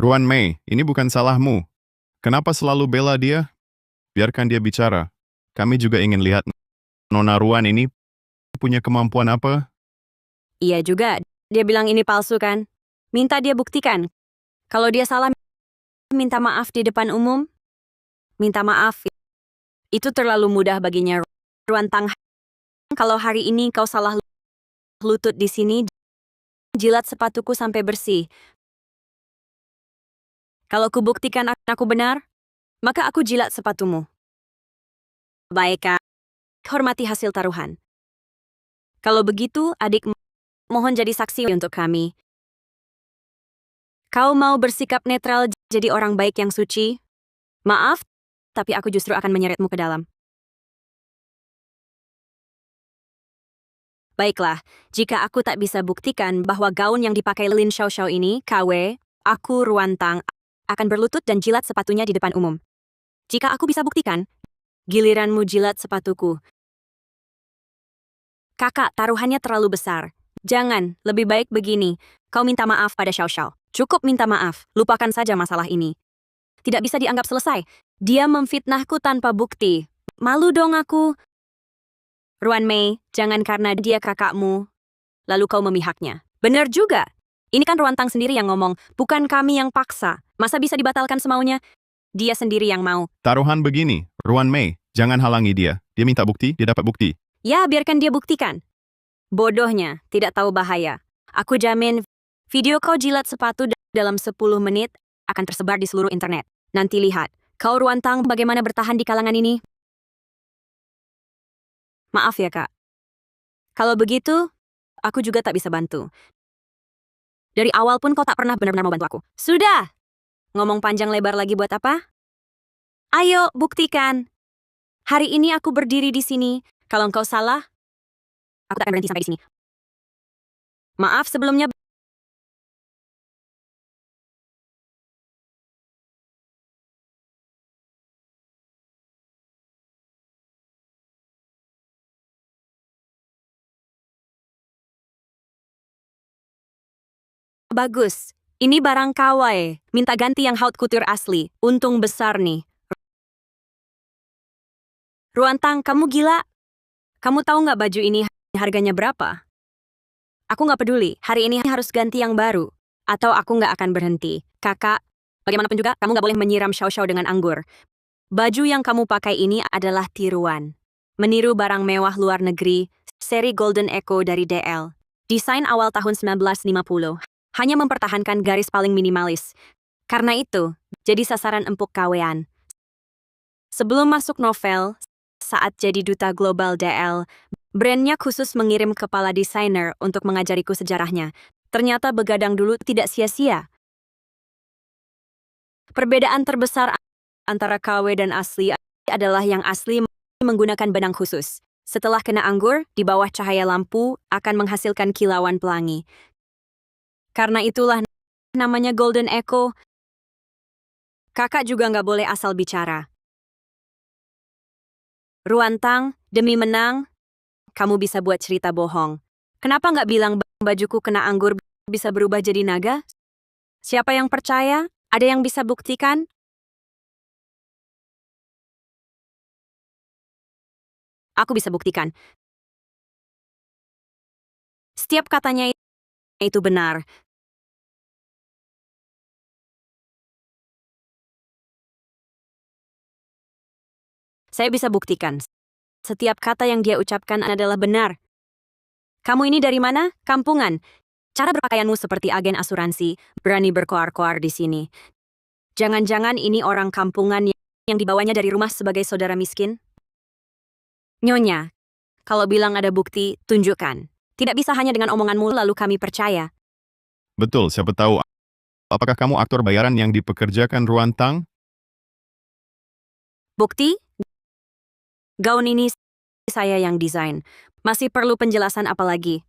S2: Ruan Mei, ini bukan salahmu. Kenapa selalu bela dia? Biarkan dia bicara. Kami juga ingin lihat Nona Ruan ini punya kemampuan apa?
S1: Iya juga. Dia bilang ini palsu kan? Minta dia buktikan. Kalau dia salah, minta maaf di depan umum. Minta maaf. Itu terlalu mudah baginya. Ruantang, kalau hari ini kau salah lutut di sini, jilat sepatuku sampai bersih. Kalau kubuktikan aku benar, maka aku jilat sepatumu. Baik, Kak. Hormati hasil taruhan. Kalau begitu, adik, mohon jadi saksi untuk kami. Kau mau bersikap netral jadi orang baik yang suci? Maaf, tapi aku justru akan menyeretmu ke dalam. Baiklah, jika aku tak bisa buktikan bahwa gaun yang dipakai Lin Xiao Xiao ini, KW, aku Ruantang, akan berlutut dan jilat sepatunya di depan umum. Jika aku bisa buktikan, giliranmu jilat sepatuku. Kakak, taruhannya terlalu besar. Jangan, lebih baik begini. Kau minta maaf pada Xiao Xiao. Cukup minta maaf, lupakan saja masalah ini. Tidak bisa dianggap selesai. Dia memfitnahku tanpa bukti. Malu dong aku. Ruan Mei, jangan karena dia kakakmu, lalu kau memihaknya. Benar juga. Ini kan Ruantang sendiri yang ngomong, bukan kami yang paksa. Masa bisa dibatalkan semaunya? Dia sendiri yang mau.
S2: Taruhan begini, Ruan Mei, Jangan halangi dia. Dia minta bukti, dia dapat bukti.
S1: Ya, biarkan dia buktikan. Bodohnya, tidak tahu bahaya. Aku jamin, video kau jilat sepatu dalam 10 menit akan tersebar di seluruh internet. Nanti lihat, kau Ruantang bagaimana bertahan di kalangan ini. Maaf ya, Kak. Kalau begitu, aku juga tak bisa bantu. Dari awal pun kau tak pernah benar-benar mau bantu aku. Sudah! Ngomong panjang lebar lagi buat apa? Ayo, buktikan. Hari ini aku berdiri di sini. Kalau engkau salah, aku tak akan berhenti sampai di sini. Maaf sebelumnya. Bagus. Ini barang kawai. Minta ganti yang haute couture asli. Untung besar nih. Ruantang, kamu gila? Kamu tahu nggak baju ini harganya berapa? Aku nggak peduli. Hari ini harus ganti yang baru. Atau aku nggak akan berhenti. Kakak, bagaimanapun juga, kamu nggak boleh menyiram xiao-xiao dengan anggur. Baju yang kamu pakai ini adalah tiruan. Meniru barang mewah luar negeri, seri Golden Echo dari DL. Desain awal tahun 1950. Hanya mempertahankan garis paling minimalis. Karena itu, jadi sasaran empuk kawean. Sebelum masuk novel, saat jadi duta global DL, brandnya khusus mengirim kepala desainer untuk mengajariku sejarahnya. Ternyata begadang dulu tidak sia-sia. Perbedaan terbesar antara KW dan asli adalah yang asli menggunakan benang khusus. Setelah kena anggur, di bawah cahaya lampu akan menghasilkan kilauan pelangi. Karena itulah namanya Golden Echo. Kakak juga nggak boleh asal bicara. Ruantang, demi menang, kamu bisa buat cerita bohong. Kenapa nggak bilang bajuku kena anggur bisa berubah jadi naga? Siapa yang percaya? Ada yang bisa buktikan? Aku bisa buktikan. Setiap katanya itu benar. Saya bisa buktikan. Setiap kata yang dia ucapkan adalah benar. Kamu ini dari mana? Kampungan. Cara berpakaianmu seperti agen asuransi, berani berkoar-koar di sini. Jangan-jangan ini orang kampungan yang dibawanya dari rumah sebagai saudara miskin? Nyonya, kalau bilang ada bukti, tunjukkan. Tidak bisa hanya dengan omonganmu lalu kami percaya.
S2: Betul, siapa tahu. Apakah kamu aktor bayaran yang dipekerjakan Ruantang?
S1: Bukti? Gaun ini saya yang desain. Masih perlu penjelasan apa lagi?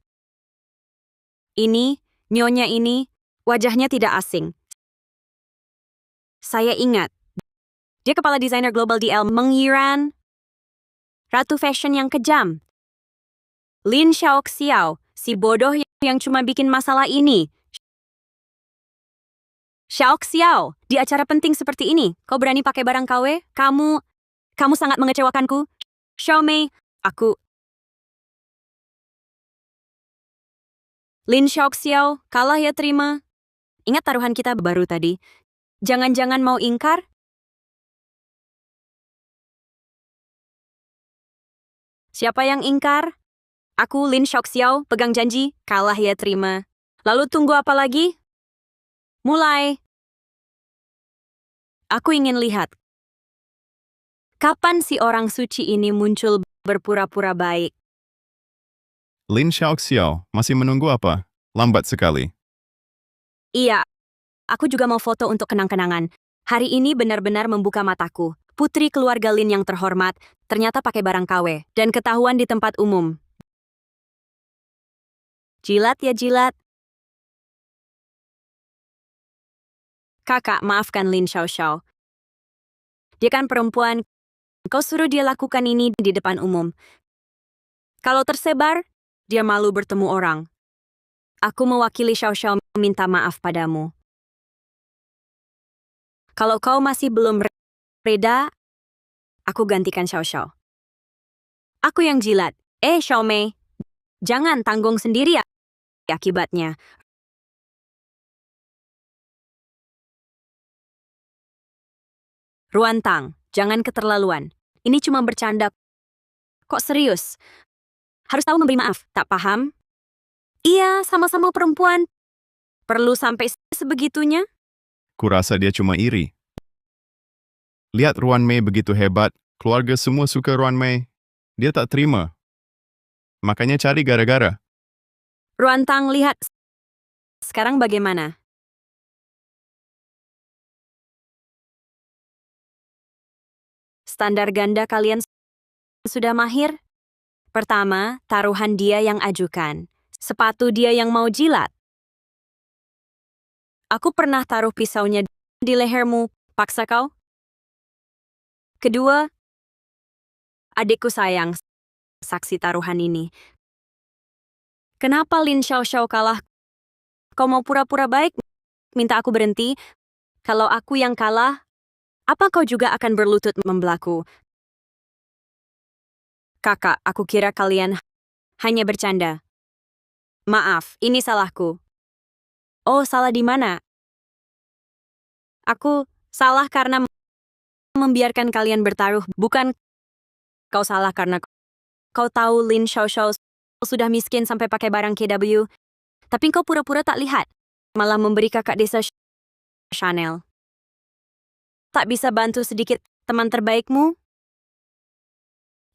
S1: Ini, nyonya ini, wajahnya tidak asing. Saya ingat. Dia kepala desainer global DL Mengiran. Ratu fashion yang kejam. Lin Xiaoxiao, si bodoh yang cuma bikin masalah ini. Xiaoxiao, di acara penting seperti ini, kau berani pakai barang KW? Kamu sangat mengecewakanku. Xiaomei, aku. Lin Xiaoxiao, kalah ya terima. Ingat taruhan kita baru tadi. Jangan-jangan mau ingkar? Siapa yang ingkar? Aku, Lin Xiaoxiao, pegang janji, kalah ya terima. Lalu tunggu apa lagi? Mulai. Aku ingin lihat. Kapan si orang suci ini muncul berpura-pura baik?
S2: Lin Xiaoxiao, masih menunggu apa? Lambat sekali.
S1: Iya, aku juga mau foto untuk kenang-kenangan. Hari ini benar-benar membuka mataku. Putri keluarga Lin yang terhormat, ternyata pakai barang KW, dan ketahuan di tempat umum. Jilat ya jilat. Kakak, maafkan Lin Xiaoxiao. Dia kan perempuan, kau suruh dia lakukan ini di depan umum. Kalau tersebar, dia malu bertemu orang. Aku mewakili Xiaoxiao meminta maaf padamu. Kalau kau masih belum reda, aku gantikan Xiaoxiao. Aku yang jilat. Xiaomei, jangan tanggung sendiri ya akibatnya. Ruantang, jangan keterlaluan. Ini cuma bercanda. Kok serius? Harus tahu memberi maaf, tak paham? Iya, sama-sama perempuan. Perlu sampai sebegitunya?
S2: Kurasa dia cuma iri. Lihat Ruan Mei begitu hebat, keluarga semua suka Ruan Mei. Dia tak terima. Makanya cari gara-gara.
S1: Ruantang, lihat. Sekarang bagaimana? Standar ganda kalian sudah mahir? Pertama, taruhan dia yang ajukan. Sepatu dia yang mau jilat. Aku pernah taruh pisaunya di lehermu, paksa kau? Kedua, adikku sayang, saksi taruhan ini. Kenapa Lin Xiaoxiao kalah? Kau mau pura-pura baik? Minta aku berhenti? Kalau aku yang kalah, apa kau juga akan berlutut membelaku? Kakak, aku kira kalian hanya bercanda. Maaf, ini salahku. Oh, salah di mana? Aku salah karena membiarkan kalian bertaruh, bukan kau salah karena kau tahu Lin Xiaoxiao sudah miskin sampai pakai barang KW, tapi kau pura-pura tak lihat, malah memberi kakak desa Chanel. Tak bisa bantu sedikit teman terbaikmu?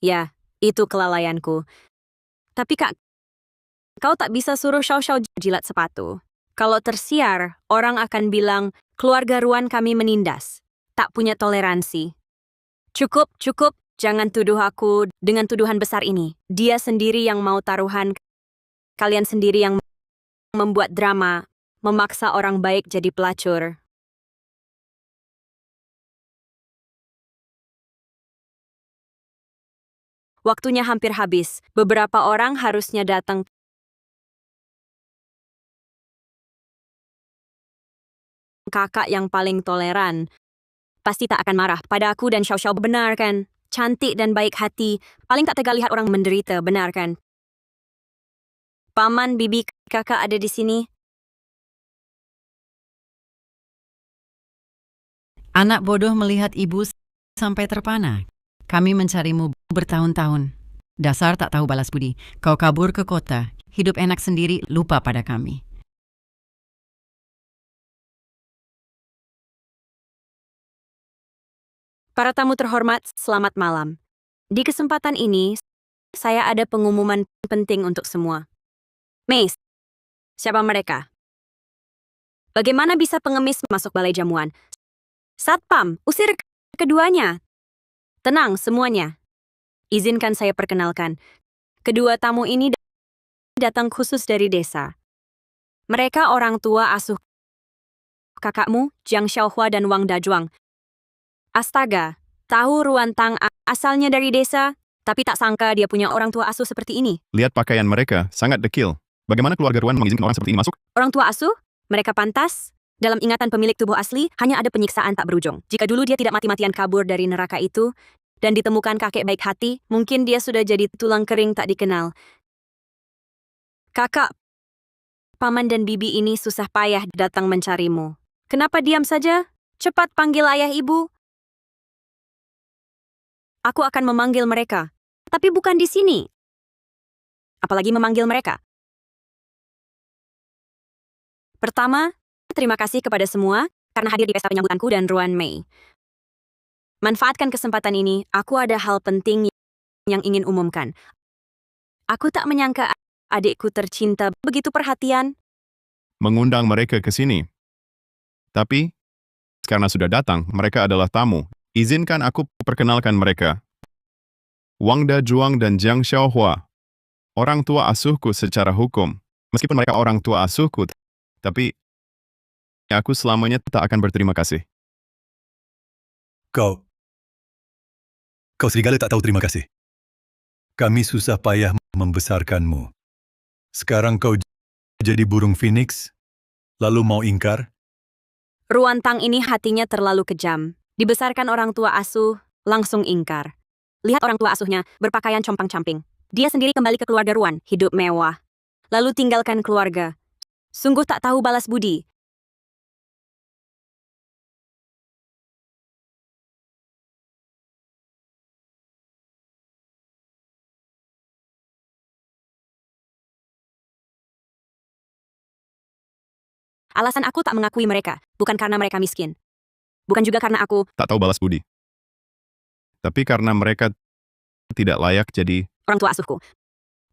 S1: Ya, itu kelalaianku. Tapi kak, kau tak bisa suruh Xiao-Xiao jilat sepatu. Kalau tersiar, orang akan bilang, keluarga Ruan kami menindas. Tak punya toleransi. Cukup, cukup. Jangan tuduh aku dengan tuduhan besar ini. Dia sendiri yang mau taruhan. Kalian sendiri yang membuat drama, memaksa orang baik jadi pelacur. Waktunya hampir habis. Beberapa orang harusnya datang. Kakak yang paling toleran pasti tak akan marah pada aku dan Xiao-Xiao, benar kan? Cantik dan baik hati, paling tak tega lihat orang menderita, benar kan? Paman, bibi, kakak ada di sini.
S5: Anak bodoh melihat ibu sampai terpana. Kami mencarimu bertahun-tahun. Dasar tak tahu balas budi. Kau kabur ke kota, hidup enak sendiri, lupa pada kami.
S1: Para tamu terhormat, selamat malam. Di kesempatan ini, saya ada pengumuman penting untuk semua. Mace, siapa mereka? Bagaimana bisa pengemis masuk balai jamuan? Satpam, usir keduanya. Tenang semuanya. Izinkan saya perkenalkan. Kedua tamu ini datang khusus dari desa. Mereka orang tua asuh kakakmu, Jiang Xiaohua dan Wang Dajuang. Astaga, tahu Ruantang asalnya dari desa, tapi tak sangka dia punya orang tua asuh seperti ini.
S2: Lihat pakaian mereka, sangat dekil. Bagaimana keluarga Ruan mengizinkan orang seperti ini masuk?
S1: Orang tua asuh? Mereka pantas? Dalam ingatan pemilik tubuh asli, hanya ada penyiksaan tak berujung. Jika dulu dia tidak mati-matian kabur dari neraka itu, dan ditemukan kakek baik hati, mungkin dia sudah jadi tulang kering tak dikenal. Kakak, paman dan bibi ini susah payah datang mencarimu. Kenapa diam saja? Cepat panggil ayah ibu. Aku akan memanggil mereka, tapi bukan di sini. Apalagi memanggil mereka. Pertama, terima kasih kepada semua karena hadir di pesta penyambutanku dan Ruan Mei. Manfaatkan kesempatan ini, aku ada hal penting yang ingin umumkan. Aku tak menyangka adikku tercinta begitu perhatian.
S2: Mengundang mereka ke sini. Tapi, karena sudah datang, mereka adalah tamu. Izinkan aku perkenalkan mereka. Wang Dajuang dan Jiang Xiaohua. Orang tua asuhku secara hukum. Meskipun mereka orang tua asuhku, tapi aku selamanya tak akan berterima kasih.
S4: Kau serigala tak tahu terima kasih. Kami susah payah membesarkanmu. Sekarang kau jadi burung phoenix, lalu mau ingkar?
S1: Ruantang ini hatinya terlalu kejam. Dibesarkan orang tua asuh, langsung ingkar. Lihat orang tua asuhnya, berpakaian compang-camping. Dia sendiri kembali ke keluarga Ruan, hidup mewah. Lalu tinggalkan keluarga. Sungguh tak tahu balas budi. Alasan aku tak mengakui mereka, bukan karena mereka miskin. Bukan juga karena aku,
S2: Tak tahu balas budi. Tapi karena mereka tidak layak jadi,
S1: orang tua asuhku.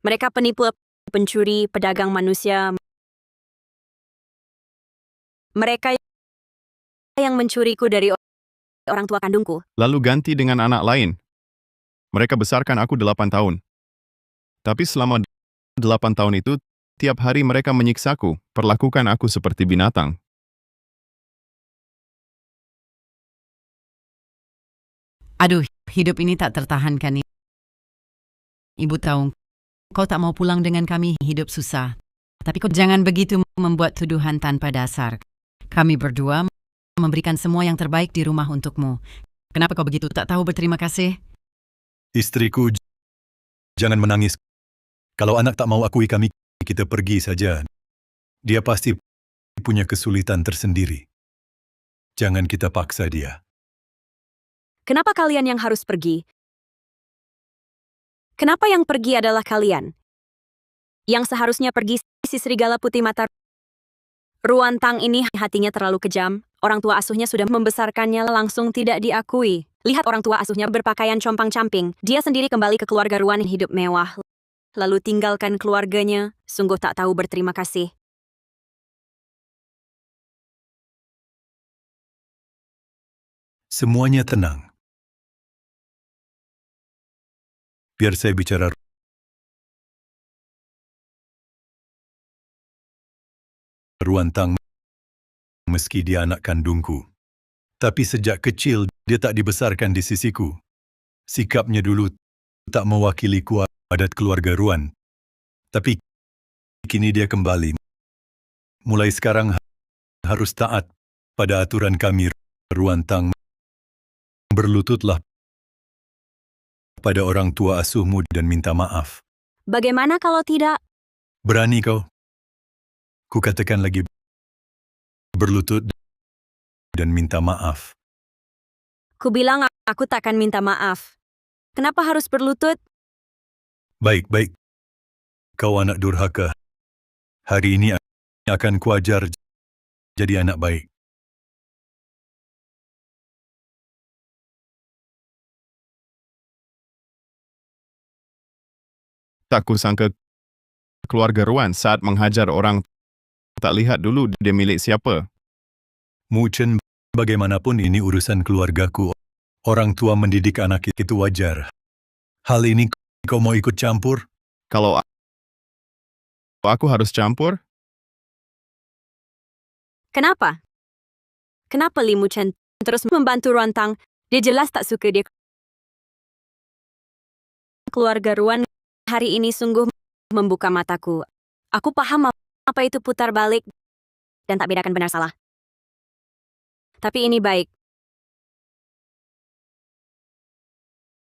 S1: Mereka penipu, pencuri, pedagang manusia. Mereka yang mencuriku dari orang tua kandungku.
S2: lalu ganti dengan anak lain. Mereka besarkan aku 8 tahun. Tapi selama 8 tahun itu, tiap hari mereka menyiksaku, perlakukan aku seperti binatang.
S5: Aduh, hidup ini tak tertahankan. Ibu tahu, kau tak mau pulang dengan kami, hidup susah. Tapi kau jangan begitu membuat tuduhan tanpa dasar. Kami berdua memberikan semua yang terbaik di rumah untukmu. Kenapa kau begitu tak tahu berterima kasih?
S4: Istriku, jangan menangis. Kalau anak tak mau akui kami, kita pergi saja. Dia pasti punya kesulitan tersendiri. Jangan kita paksa dia.
S1: Kenapa kalian yang harus pergi? Kenapa yang pergi adalah kalian? Yang seharusnya pergi si serigala putih mata. Ruantang ini hatinya terlalu kejam. Orang tua asuhnya sudah membesarkannya langsung tidak diakui. Lihat orang tua asuhnya berpakaian compang-camping. Dia sendiri kembali ke keluarga Ruan hidup mewah. Lalu tinggalkan keluarganya. Sungguh tak tahu berterima kasih.
S4: Semuanya tenang. Biar saya bicara. Ruantang meski dia anak kandungku. Tapi sejak kecil dia tak dibesarkan di sisiku. Sikapnya dulu tak mewakili adat keluarga Ruan. Tapi kini dia kembali. Mulai sekarang harus taat pada aturan kami. Ruantang, berlututlah pada orang tua asuhmu dan minta maaf.
S1: Bagaimana kalau tidak?
S4: Berani kau? Kukatakan lagi, berlutut dan minta maaf.
S1: Ku bilang aku takkan minta maaf. Kenapa harus berlutut?
S4: Baik-baik. Kau anak durhaka. Hari ini akan kuajar jadi anak baik.
S2: Tak kusangka keluarga Ruan saat menghajar orang tak lihat dulu dia milik siapa.
S4: Mu Chen, bagaimanapun ini urusan keluargaku. Orang tua mendidik anak itu wajar. Hal ini kau mau ikut campur?
S2: Kalau aku harus campur,
S1: Kenapa? Kenapa Limu Chen terus membantu Ruantang? Dia jelas tak suka dia. Keluarga Ruan hari ini sungguh membuka mataku. Aku paham apa itu putar balik dan tak bedakan benar salah. Tapi ini baik.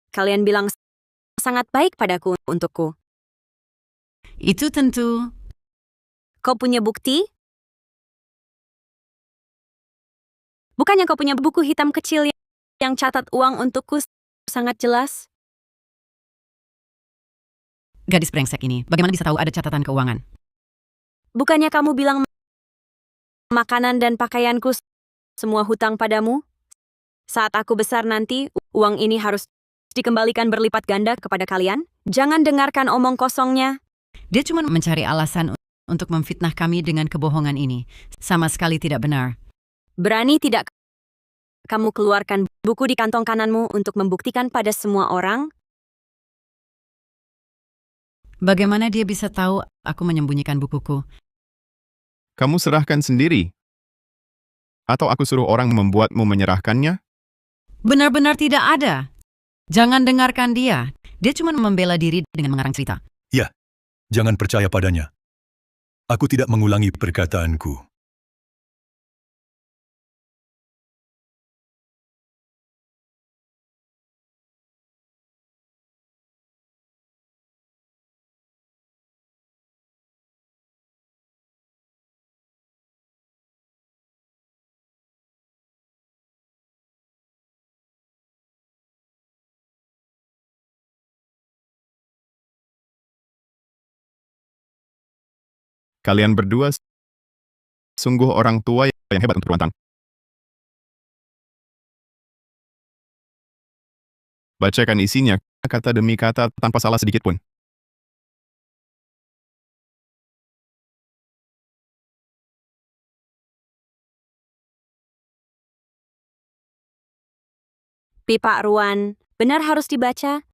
S1: Kalian bilang sangat baik padaku untukku.
S5: Itu tentu.
S1: Kau punya bukti? Bukannya kau punya buku hitam kecil yang catat uang untukku sangat jelas?
S5: Gadis brengsek ini, bagaimana bisa tahu ada catatan keuangan?
S1: Bukannya kamu bilang makanan dan pakaianku semua hutang padamu? Saat aku besar nanti, uang ini harus dikembalikan berlipat ganda kepada kalian? Jangan dengarkan omong kosongnya.
S5: Dia cuma mencari alasan untuk memfitnah kami dengan kebohongan ini. Sama sekali tidak benar.
S1: Berani tidak kamu keluarkan buku di kantong kananmu untuk membuktikan pada semua orang?
S5: Bagaimana dia bisa tahu aku menyembunyikan bukuku?
S2: kamu serahkan sendiri. Atau aku suruh orang membuatmu menyerahkannya?
S5: Benar-benar tidak ada. Jangan dengarkan dia. Dia cuma membela diri dengan mengarang cerita.
S4: Ya, jangan percaya padanya. Aku tidak mengulangi perkataanku.
S2: Kalian berdua Sungguh orang tua yang hebat untuk Ruantang. Bacakan isinya, kata demi kata, tanpa salah sedikit pun.
S1: Pak Ruan, benar harus dibaca?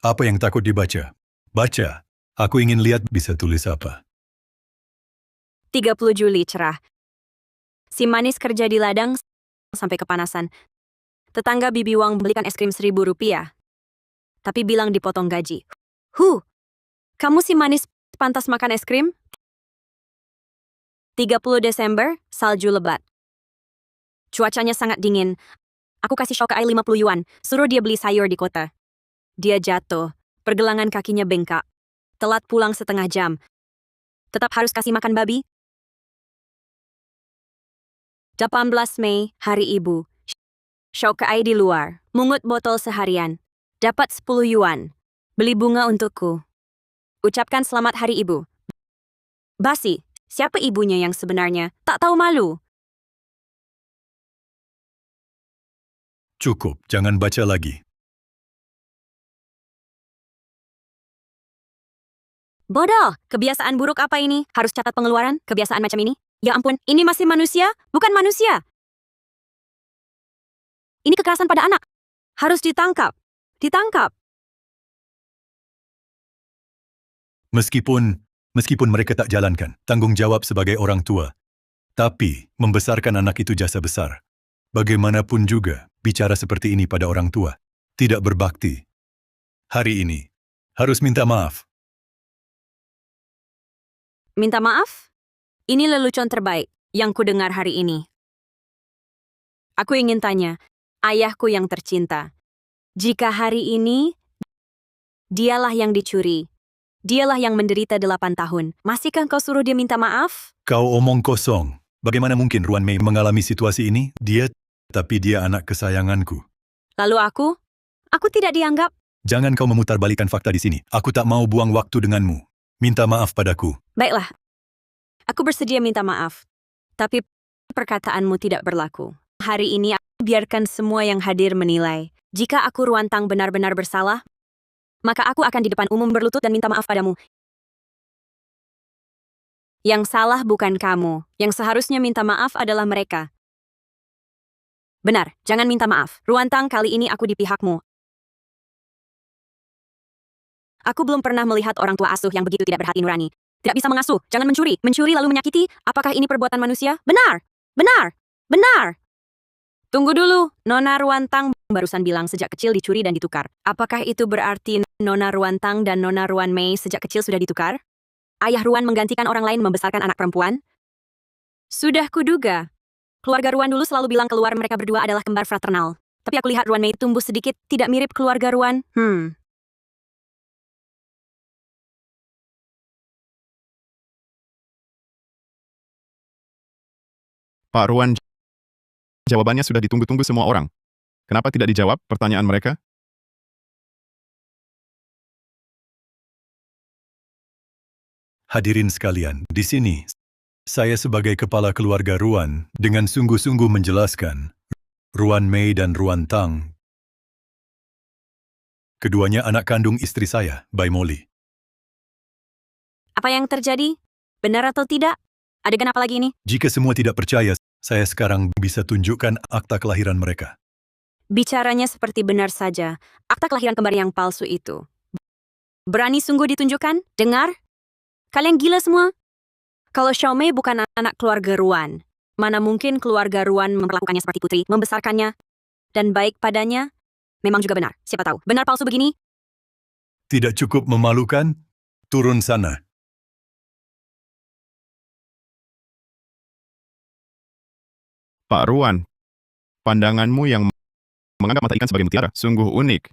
S4: Apa yang takut dibaca? Baca. Aku ingin lihat bisa tulis apa.
S1: 30 Juli cerah. Si manis kerja di ladang sampai kepanasan. Tetangga Bibi Wang belikan es krim Rp1.000. Tapi bilang dipotong gaji. Kamu si manis pantas makan es krim? 30 Desember, salju lebat. Cuacanya sangat dingin. Aku kasih Shao ke 50 yuan, suruh dia beli sayur di kota. Dia jatuh, pergelangan kakinya bengkak. Telat pulang setengah jam. Tetap harus kasih makan babi. 18 Mei, Hari Ibu. Shao ke di luar, mungut botol seharian. Dapat 10 yuan. Beli bunga untukku. Ucapkan selamat Hari Ibu. Basi, siapa ibunya yang sebenarnya? Tak tahu malu.
S4: Cukup, jangan baca lagi.
S1: Bodoh, kebiasaan buruk apa ini? Harus catat pengeluaran, kebiasaan macam ini? Ya ampun, ini masih manusia? Bukan manusia. Ini kekerasan pada anak. Harus ditangkap. Ditangkap.
S4: Meskipun mereka tak jalankan tanggung jawab sebagai orang tua, tapi membesarkan anak itu jasa besar. Bagaimanapun juga, bicara seperti ini pada orang tua tidak berbakti. Hari ini harus minta maaf.
S1: Minta maaf? Ini lelucon terbaik yang kudengar hari ini. Aku ingin tanya, ayahku yang tercinta, jika hari ini dialah yang dicuri, dialah yang menderita 8 tahun, masihkah kau suruh dia minta maaf?
S4: Kau omong kosong. Bagaimana mungkin Ruan Mei mengalami situasi ini? Tapi dia anak kesayanganku.
S1: Lalu aku tidak dianggap.
S4: Jangan kau memutarbalikkan fakta di sini. Aku tak mau buang waktu denganmu. Minta maaf padaku.
S1: Baiklah, aku bersedia minta maaf. Tapi perkataanmu tidak berlaku. Hari ini biarkan semua yang hadir menilai. Jika aku Ruantang benar-benar bersalah, maka aku akan di depan umum berlutut dan minta maaf padamu. Yang salah bukan kamu. Yang seharusnya minta maaf adalah mereka. Benar, jangan minta maaf. Ruantang, kali ini aku di pihakmu. Aku belum pernah melihat orang tua asuh yang begitu tidak berhati nurani. Tidak bisa mengasuh, jangan mencuri. Mencuri lalu menyakiti, apakah ini perbuatan manusia? Benar! Benar! Benar! Tunggu dulu, Nona Ruantang barusan bilang sejak kecil dicuri dan ditukar. Apakah itu berarti Nona Ruantang dan Nona Ruan Mei sejak kecil sudah ditukar? Ayah Ruan menggantikan orang lain membesarkan anak perempuan? Sudah kuduga. Keluarga Ruan dulu selalu bilang keluar mereka berdua adalah kembar fraternal. Tapi aku lihat Ruan Mei tumbuh sedikit, tidak mirip keluarga Ruan.
S2: Pak Ruan, jawabannya sudah ditunggu-tunggu semua orang. Kenapa tidak dijawab pertanyaan mereka?
S4: Hadirin sekalian, di sini saya sebagai kepala keluarga Ruan dengan sungguh-sungguh menjelaskan Ruan Mei dan Ruan Tang. Keduanya anak kandung istri saya, Bai Molly.
S1: Apa yang terjadi? Benar atau tidak? Adegan apa lagi ini?
S4: Jika semua tidak percaya, saya sekarang bisa tunjukkan akta kelahiran mereka.
S1: Bicaranya seperti benar saja. Akta kelahiran kembar yang palsu itu. Berani sungguh ditunjukkan? Dengar? Kalian gila semua? Kalau Xiaomei bukan anak keluarga Ruan, mana mungkin keluarga Ruan memperlakukannya seperti putri, membesarkannya, dan baik padanya? Memang juga benar. Siapa tahu, benar palsu begini?
S4: Tidak cukup memalukan? Turun sana.
S2: Pak Ruan, pandanganmu yang menganggap mata ikan sebagai mutiara sungguh unik.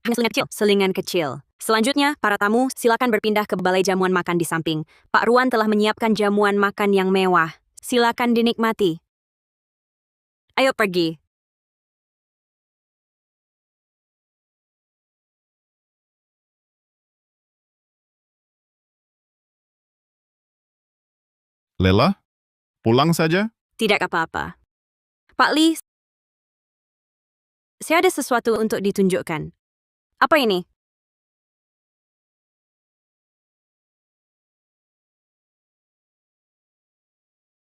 S1: Hanya selingan kecil. Selingan kecil. Selanjutnya, para tamu silakan berpindah ke balai jamuan makan di samping. Pak Ruan telah menyiapkan jamuan makan yang mewah. Silakan dinikmati. Ayo pergi.
S2: Lela, pulang saja?
S1: Tidak apa-apa. Pak Lee, saya ada sesuatu untuk ditunjukkan. Apa ini?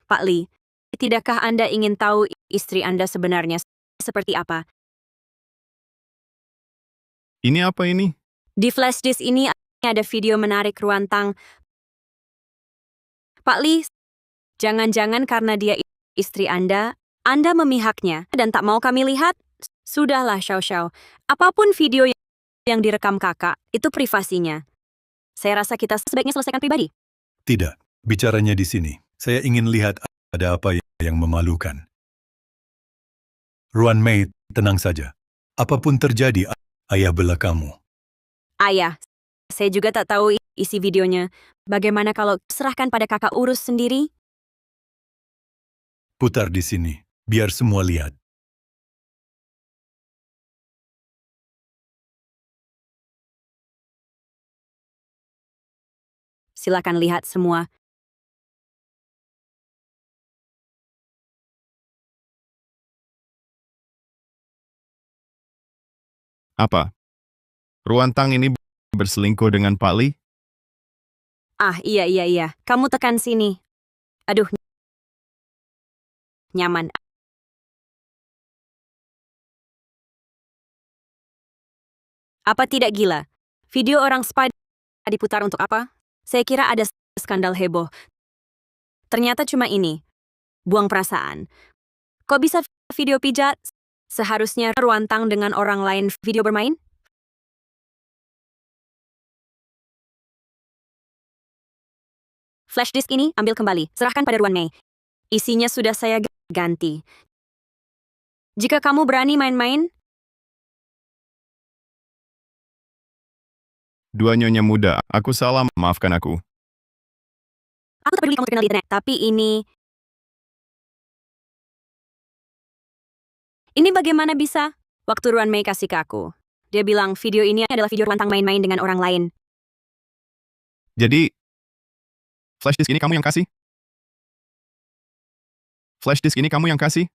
S1: Pak Lee, tidakkah Anda ingin tahu istri Anda sebenarnya seperti apa?
S2: Ini apa ini?
S1: Di flash disk ini ada video menarik Ruantang. Pak Lee, jangan-jangan karena dia istri Anda memihaknya dan tak mau kami lihat? Sudahlah, Xiao Xiao. Apapun video yang direkam kakak, itu privasinya. Saya rasa kita sebaiknya selesaikan pribadi.
S4: Tidak, bicaranya di sini. Saya ingin lihat ada apa yang memalukan. Ruan Mei, tenang saja. Apapun terjadi, ayah bela kamu.
S1: Ayah, saya juga tak tahu isi videonya. Bagaimana kalau serahkan pada kakak urus sendiri?
S4: Putar di sini, biar semua lihat.
S1: Silakan lihat semua.
S2: Apa? Ruantang ini berselingkuh dengan Pak Lee?
S1: Ah, iya. Kamu tekan sini. Aduh, nyaman. Apa tidak gila? Video orang spa diputar untuk apa? Saya kira ada skandal heboh. Ternyata cuma ini. Buang perasaan. Kok bisa video pijat? Seharusnya Ruantang dengan orang lain video bermain? Flash disk ini ambil kembali. Serahkan pada Ruan Mei. Isinya sudah saya ganti. Jika kamu berani main-main,
S2: Dua nyonya muda, aku salah, maafkan aku.
S1: aku tak peduli kamu terkenal di internet. Tapi ini bagaimana bisa? Waktu Ruan Mei kasih ke aku. Dia bilang video ini adalah video Ruantang main-main dengan orang lain.
S2: Jadi, flash disk ini kamu yang kasih? Flash disk ini kamu yang kasih?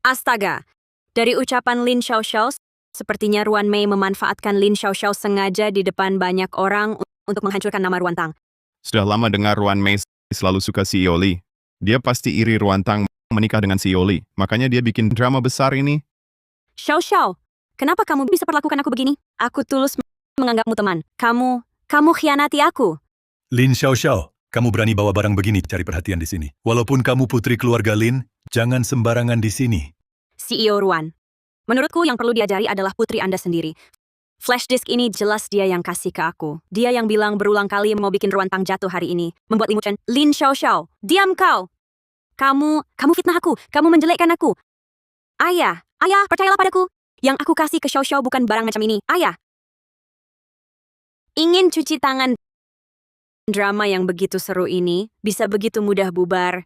S1: Astaga. Dari ucapan Lin Xiaoxiao, sepertinya Ruan Mei memanfaatkan Lin Xiaoxiao sengaja di depan banyak orang untuk menghancurkan nama Ruantang.
S2: Sudah lama dengar Ruan Mei selalu suka CEO Lee. Dia pasti iri Ruantang menikah dengan CEO Lee. Makanya dia bikin drama besar ini.
S1: Xiaoxiao, kenapa kamu bisa perlakukan aku begini? Aku tulus menganggapmu teman. Kamu khianati aku.
S4: Lin Xiaoxiao, kamu berani bawa barang begini cari perhatian di sini. Walaupun kamu putri keluarga Lin, jangan sembarangan di sini.
S1: CEO Ruan, menurutku yang perlu diajari adalah putri Anda sendiri. Flash disk ini jelas dia yang kasih ke aku. Dia yang bilang berulang kali mau bikin Ruantang jatuh hari ini. Membuat limucan. Lin Xiaoxiao, diam kau! Kamu fitnah aku. Kamu menjelekkan aku. Ayah, percayalah padaku. Yang aku kasih ke Xiaoxiao bukan barang macam ini. Ayah. Ingin cuci tangan. Drama yang begitu seru ini bisa begitu mudah bubar.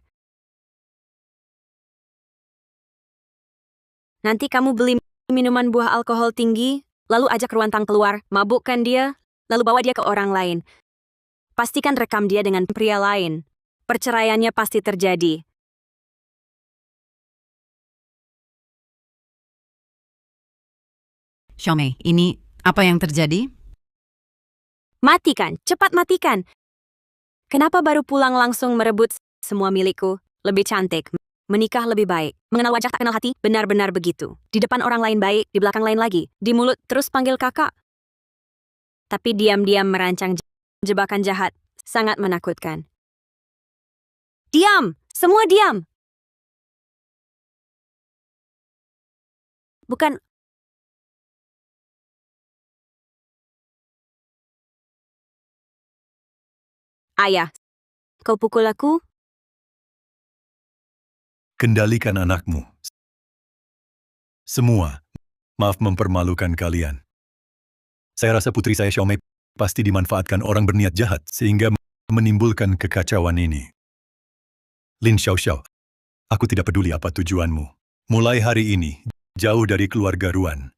S1: Nanti kamu beli minuman buah alkohol tinggi, lalu ajak Ruantang keluar, mabukkan dia, lalu bawa dia ke orang lain. Pastikan rekam dia dengan pria lain. Perceraiannya pasti terjadi.
S5: Xiaomei, ini apa yang terjadi?
S1: Matikan, cepat matikan. Kenapa baru pulang langsung merebut semua milikku? Lebih cantik, menikah lebih baik, mengenal wajah tak kenal hati, benar-benar begitu. Di depan orang lain baik, di belakang lain lagi. Di mulut terus panggil kakak. Tapi diam-diam merancang jebakan jahat, sangat menakutkan. Diam! Semua diam! Bukan... Ayah, kau pukul aku?
S4: Kendalikan anakmu. Semua, maaf mempermalukan kalian. Saya rasa putri saya Xiaomei pasti dimanfaatkan orang berniat jahat sehingga menimbulkan kekacauan ini. Lin Xiaoxiao, aku tidak peduli apa tujuanmu. Mulai hari ini, jauh dari keluarga Ruan.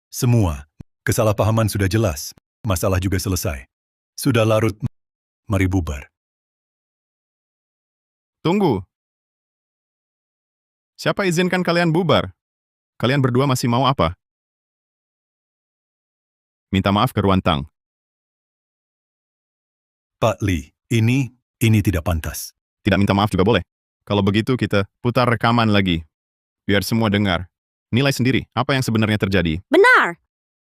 S4: Semua, kesalahpahaman sudah jelas, masalah juga selesai. Sudah larut, mari bubar.
S2: Tunggu. Siapa izinkan kalian bubar? Kalian berdua masih mau apa? Minta maaf ke Ruantang.
S4: Pak Lee, ini tidak pantas.
S2: Tidak minta maaf juga boleh. Kalau begitu kita putar rekaman lagi. Biar semua dengar. Nilai sendiri apa yang sebenarnya terjadi.
S1: Benar!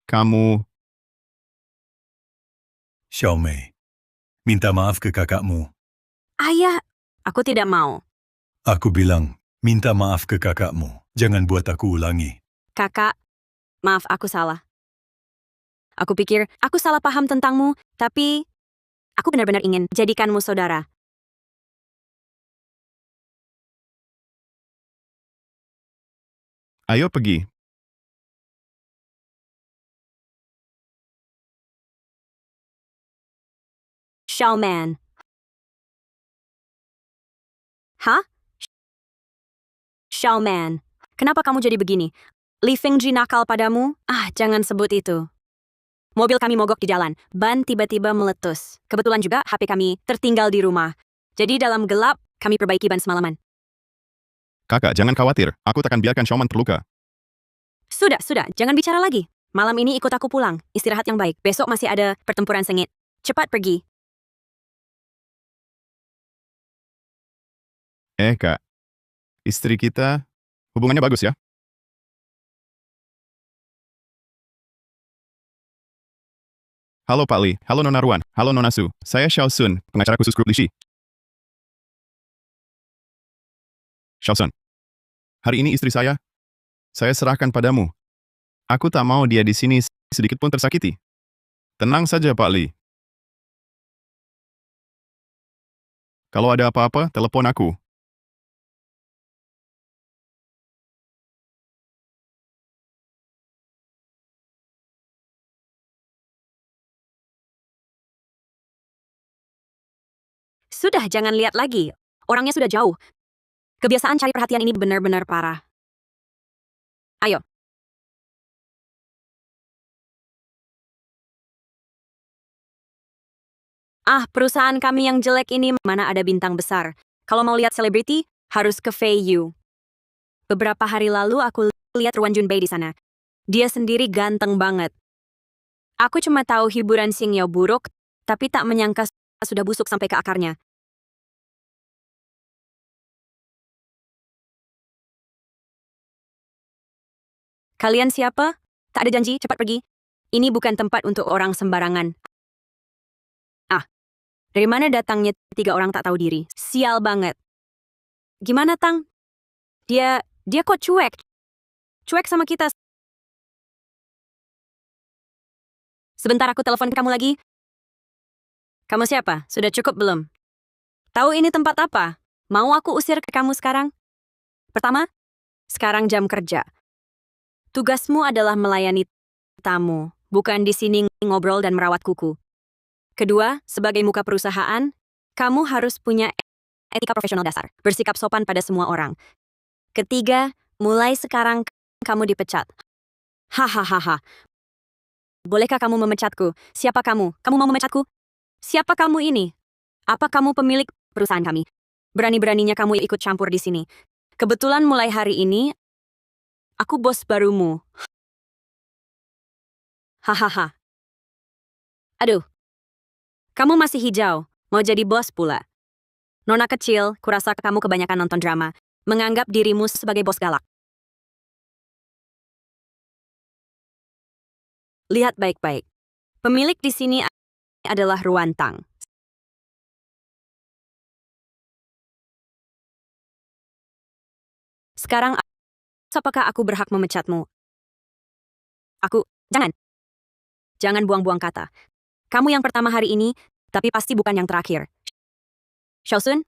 S2: Kamu,
S4: Xiao Mei, minta maaf ke kakakmu.
S1: Ayah, aku tidak mau.
S4: Aku bilang, minta maaf ke kakakmu. Jangan buat aku ulangi.
S1: Kakak, maaf aku salah. Aku pikir aku salah paham tentangmu, tapi aku benar-benar ingin jadikanmu saudara.
S2: ayo pergi.
S1: Xiaoman. Hah? Xiaoman. Kenapa kamu jadi begini? Li Fengji nakal padamu? Jangan sebut itu. Mobil kami mogok di jalan. Ban tiba-tiba meletus. Kebetulan juga HP kami tertinggal di rumah. Jadi dalam gelap, kami perbaiki ban semalaman.
S2: Kakak, jangan khawatir. Aku takkan biarkan Xiaoman terluka.
S1: Sudah, jangan bicara lagi. Malam ini ikut aku pulang. Istirahat yang baik. Besok masih ada pertempuran sengit. Cepat pergi.
S2: Kak. Istri kita, hubungannya bagus ya? Halo Pak Li, halo Nona Ruan, halo Nona Su. Saya Xiao Sun, pengacara khusus grup Lishi. Xiao Sun, hari ini istri saya serahkan padamu. Aku tak mau dia di sini sedikit pun tersakiti. Tenang saja Pak Li. Kalau ada apa-apa, telepon aku.
S1: Sudah, jangan lihat lagi. Orangnya sudah jauh. Kebiasaan cari perhatian ini benar-benar parah. Ayo. Perusahaan kami yang jelek ini mana ada bintang besar. Kalau mau lihat selebriti, harus ke Feiyu. Beberapa hari lalu aku lihat Ruan Junbei di sana. Dia sendiri ganteng banget. Aku cuma tahu hiburan Xing Yao buruk, tapi tak menyangka sudah busuk sampai ke akarnya. Kalian siapa? Tak ada janji, cepat pergi. Ini bukan tempat untuk orang sembarangan. Dari mana datangnya 3 orang tak tahu diri? Sial banget. Gimana, Tang? Dia kok cuek? Cuek sama kita. Sebentar aku telepon kamu lagi. Kamu siapa? Sudah cukup belum? Tahu ini tempat apa? Mau aku usir ke kamu sekarang? Pertama, sekarang jam kerja. Tugasmu adalah melayani tamu, bukan di sini ngobrol dan merawat kuku. Kedua, sebagai muka perusahaan, kamu harus punya etika profesional dasar, bersikap sopan pada semua orang. Ketiga, mulai sekarang kamu dipecat. Hahaha. Bolehkah kamu memecatku? Siapa kamu? Kamu mau memecatku? Siapa kamu ini? Apa kamu pemilik perusahaan kami? Berani-beraninya kamu ikut campur di sini. Kebetulan mulai hari ini, aku bos barumu. Hahaha. Aduh. Kamu masih hijau, mau jadi bos pula. Nona kecil, kurasa kamu kebanyakan nonton drama, menganggap dirimu sebagai bos galak. Lihat baik-baik. Pemilik di sini adalah Ruantang. Sekarang, apakah aku berhak memecatmu? Jangan buang-buang kata. Kamu yang pertama hari ini, tapi pasti bukan yang terakhir. Xiaosun,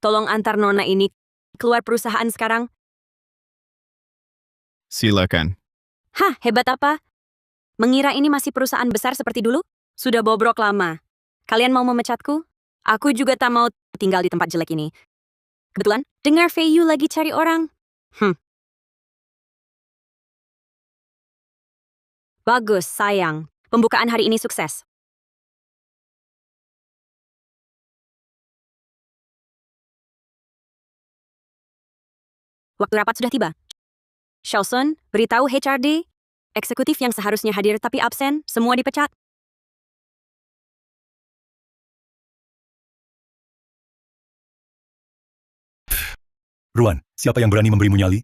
S1: tolong antar Nona ini keluar perusahaan sekarang.
S2: Silakan.
S1: Hebat apa? Mengira ini masih perusahaan besar seperti dulu? Sudah bobrok lama. Kalian mau memecatku? Aku juga tak mau tinggal di tempat jelek ini. Kebetulan, dengar Feiyu lagi cari orang. Bagus, sayang. Pembukaan hari ini sukses. Waktu rapat sudah tiba. Shelson, beritahu HRD. Eksekutif yang seharusnya hadir tapi absen, semua dipecat.
S4: Ruan, siapa yang berani memberimu nyali?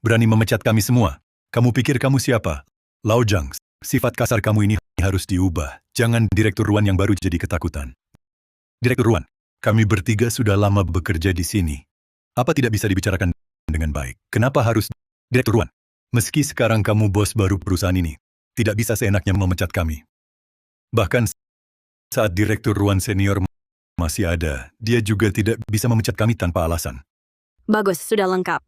S4: Berani memecat kami semua? Kamu pikir kamu siapa? Lao Zhang, sifat kasar kamu ini harus diubah. Jangan Direktur Ruan yang baru jadi ketakutan. Direktur Ruan, kami bertiga sudah lama bekerja di sini. Apa tidak bisa dibicarakan dengan baik? Kenapa harus Direktur Ruan? Meski sekarang kamu bos baru perusahaan ini, tidak bisa seenaknya memecat kami. Bahkan saat Direktur Ruan senior masih ada, dia juga tidak bisa memecat kami tanpa alasan.
S1: Bagus, sudah lengkap.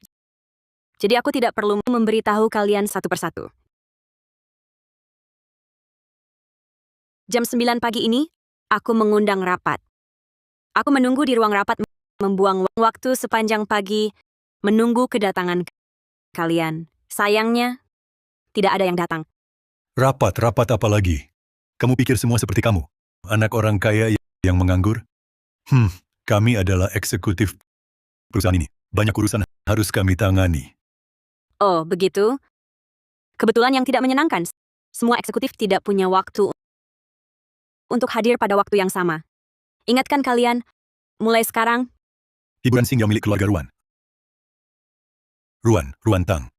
S1: Jadi aku tidak perlu memberitahu kalian satu persatu. Jam 9 pagi ini, aku mengundang rapat. Aku menunggu di ruang rapat, membuang waktu sepanjang pagi, menunggu kedatangan kalian. Sayangnya, tidak ada yang datang.
S4: Rapat apa lagi? Kamu pikir semua seperti kamu? Anak orang kaya yang menganggur? Kami adalah eksekutif perusahaan ini. Banyak urusan harus kami tangani.
S1: Oh, begitu? Kebetulan yang tidak menyenangkan. Semua eksekutif tidak punya waktu untuk hadir pada waktu yang sama. Ingatkan kalian, mulai sekarang,
S4: Hiburan Singyao milik keluarga Ruan. Ruan Tang.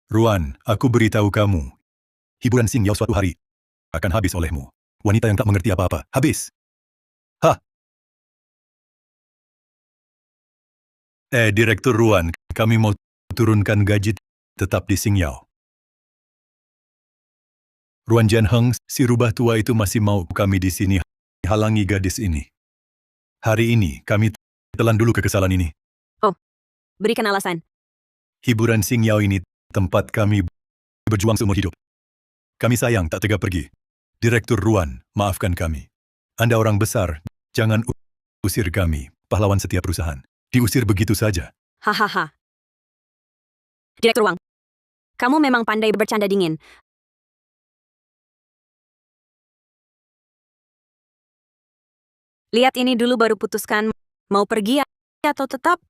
S4: Ruan, aku beritahu kamu. Hiburan Singyao suatu hari akan habis olehmu. Wanita yang tak mengerti apa-apa. Habis. Direktur Ruan, kami mau turunkan gaji tetap di Singyao. Ruan Jianheng, si rubah tua itu masih mau kami di sini halangi gadis ini. Hari ini kami telan dulu kekesalan ini.
S1: berikan alasan.
S4: Hiburan Singyao ini tempat kami berjuang seumur hidup. Kami sayang tak tega pergi. Direktur Ruan, maafkan kami. Anda orang besar, jangan usir kami, pahlawan setiap perusahaan. Diusir begitu saja.
S1: Hahaha. Direktur Wang, kamu memang pandai bercanda dingin. Lihat ini dulu baru putuskan mau pergi atau tetap.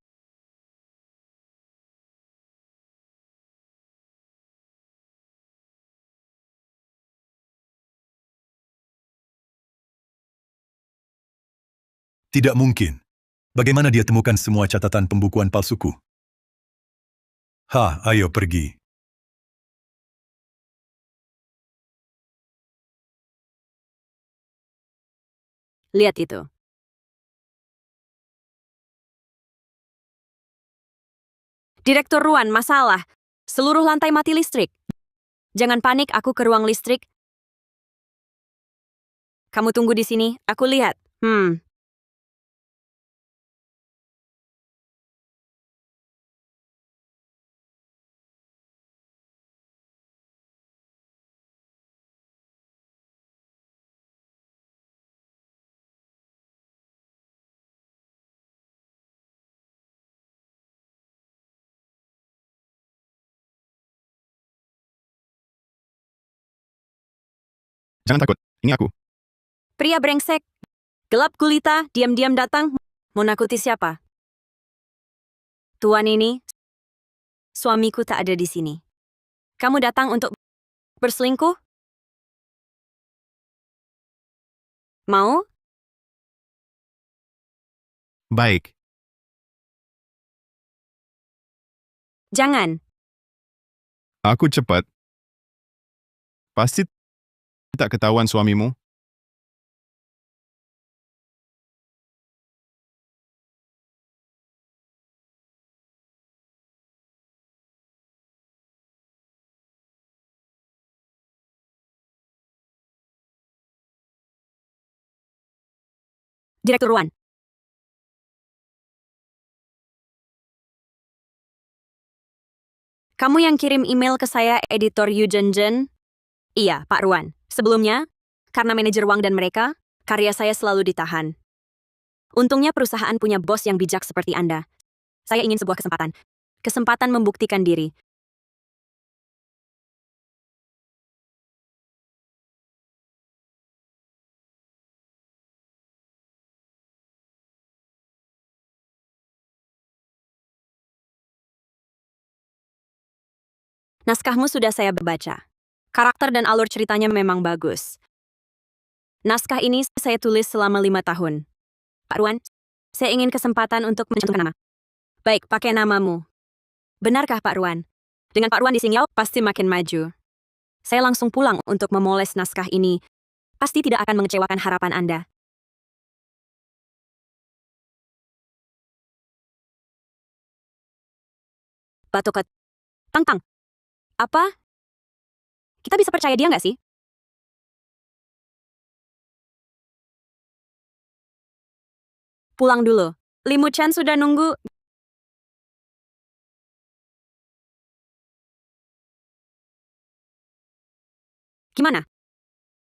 S4: Tidak mungkin. Bagaimana dia temukan semua catatan pembukuan palsuku? Ayo pergi.
S1: Lihat itu. Direktur Ruan, masalah. Seluruh lantai mati listrik. Jangan panik, aku ke ruang listrik. Kamu tunggu di sini, aku lihat.
S2: Jangan takut, ini aku.
S1: Pria brengsek. Gelap gulita, diam-diam datang. Mau nakuti siapa? Tuan ini, suamiku tak ada di sini. Kamu datang untuk berselingkuh? Mau?
S2: Baik,
S1: Jangan.
S2: aku cepat. Pasti tak ketahuan suamimu.
S1: Direktur Ruan. Kamu yang kirim email ke saya, editor Yu Zhenzhen? Iya, Pak Ruan. Sebelumnya, karena manajer Wang dan mereka, karya saya selalu ditahan. Untungnya perusahaan punya bos yang bijak seperti Anda. Saya ingin sebuah kesempatan. Kesempatan membuktikan diri. Naskahmu sudah saya baca. Karakter dan alur ceritanya memang bagus. Naskah ini saya tulis selama 5 tahun. Pak Ruan, saya ingin kesempatan untuk mencantumkan nama. Baik, pakai namamu. Benarkah Pak Ruan? Dengan Pak Ruan di Singyao, pasti makin maju. Saya langsung pulang untuk memoles naskah ini. Pasti tidak akan mengecewakan harapan Anda. Batoket. Tang. Apa? Kita bisa percaya dia nggak sih? Pulang dulu. Limu Chan sudah nunggu. Gimana?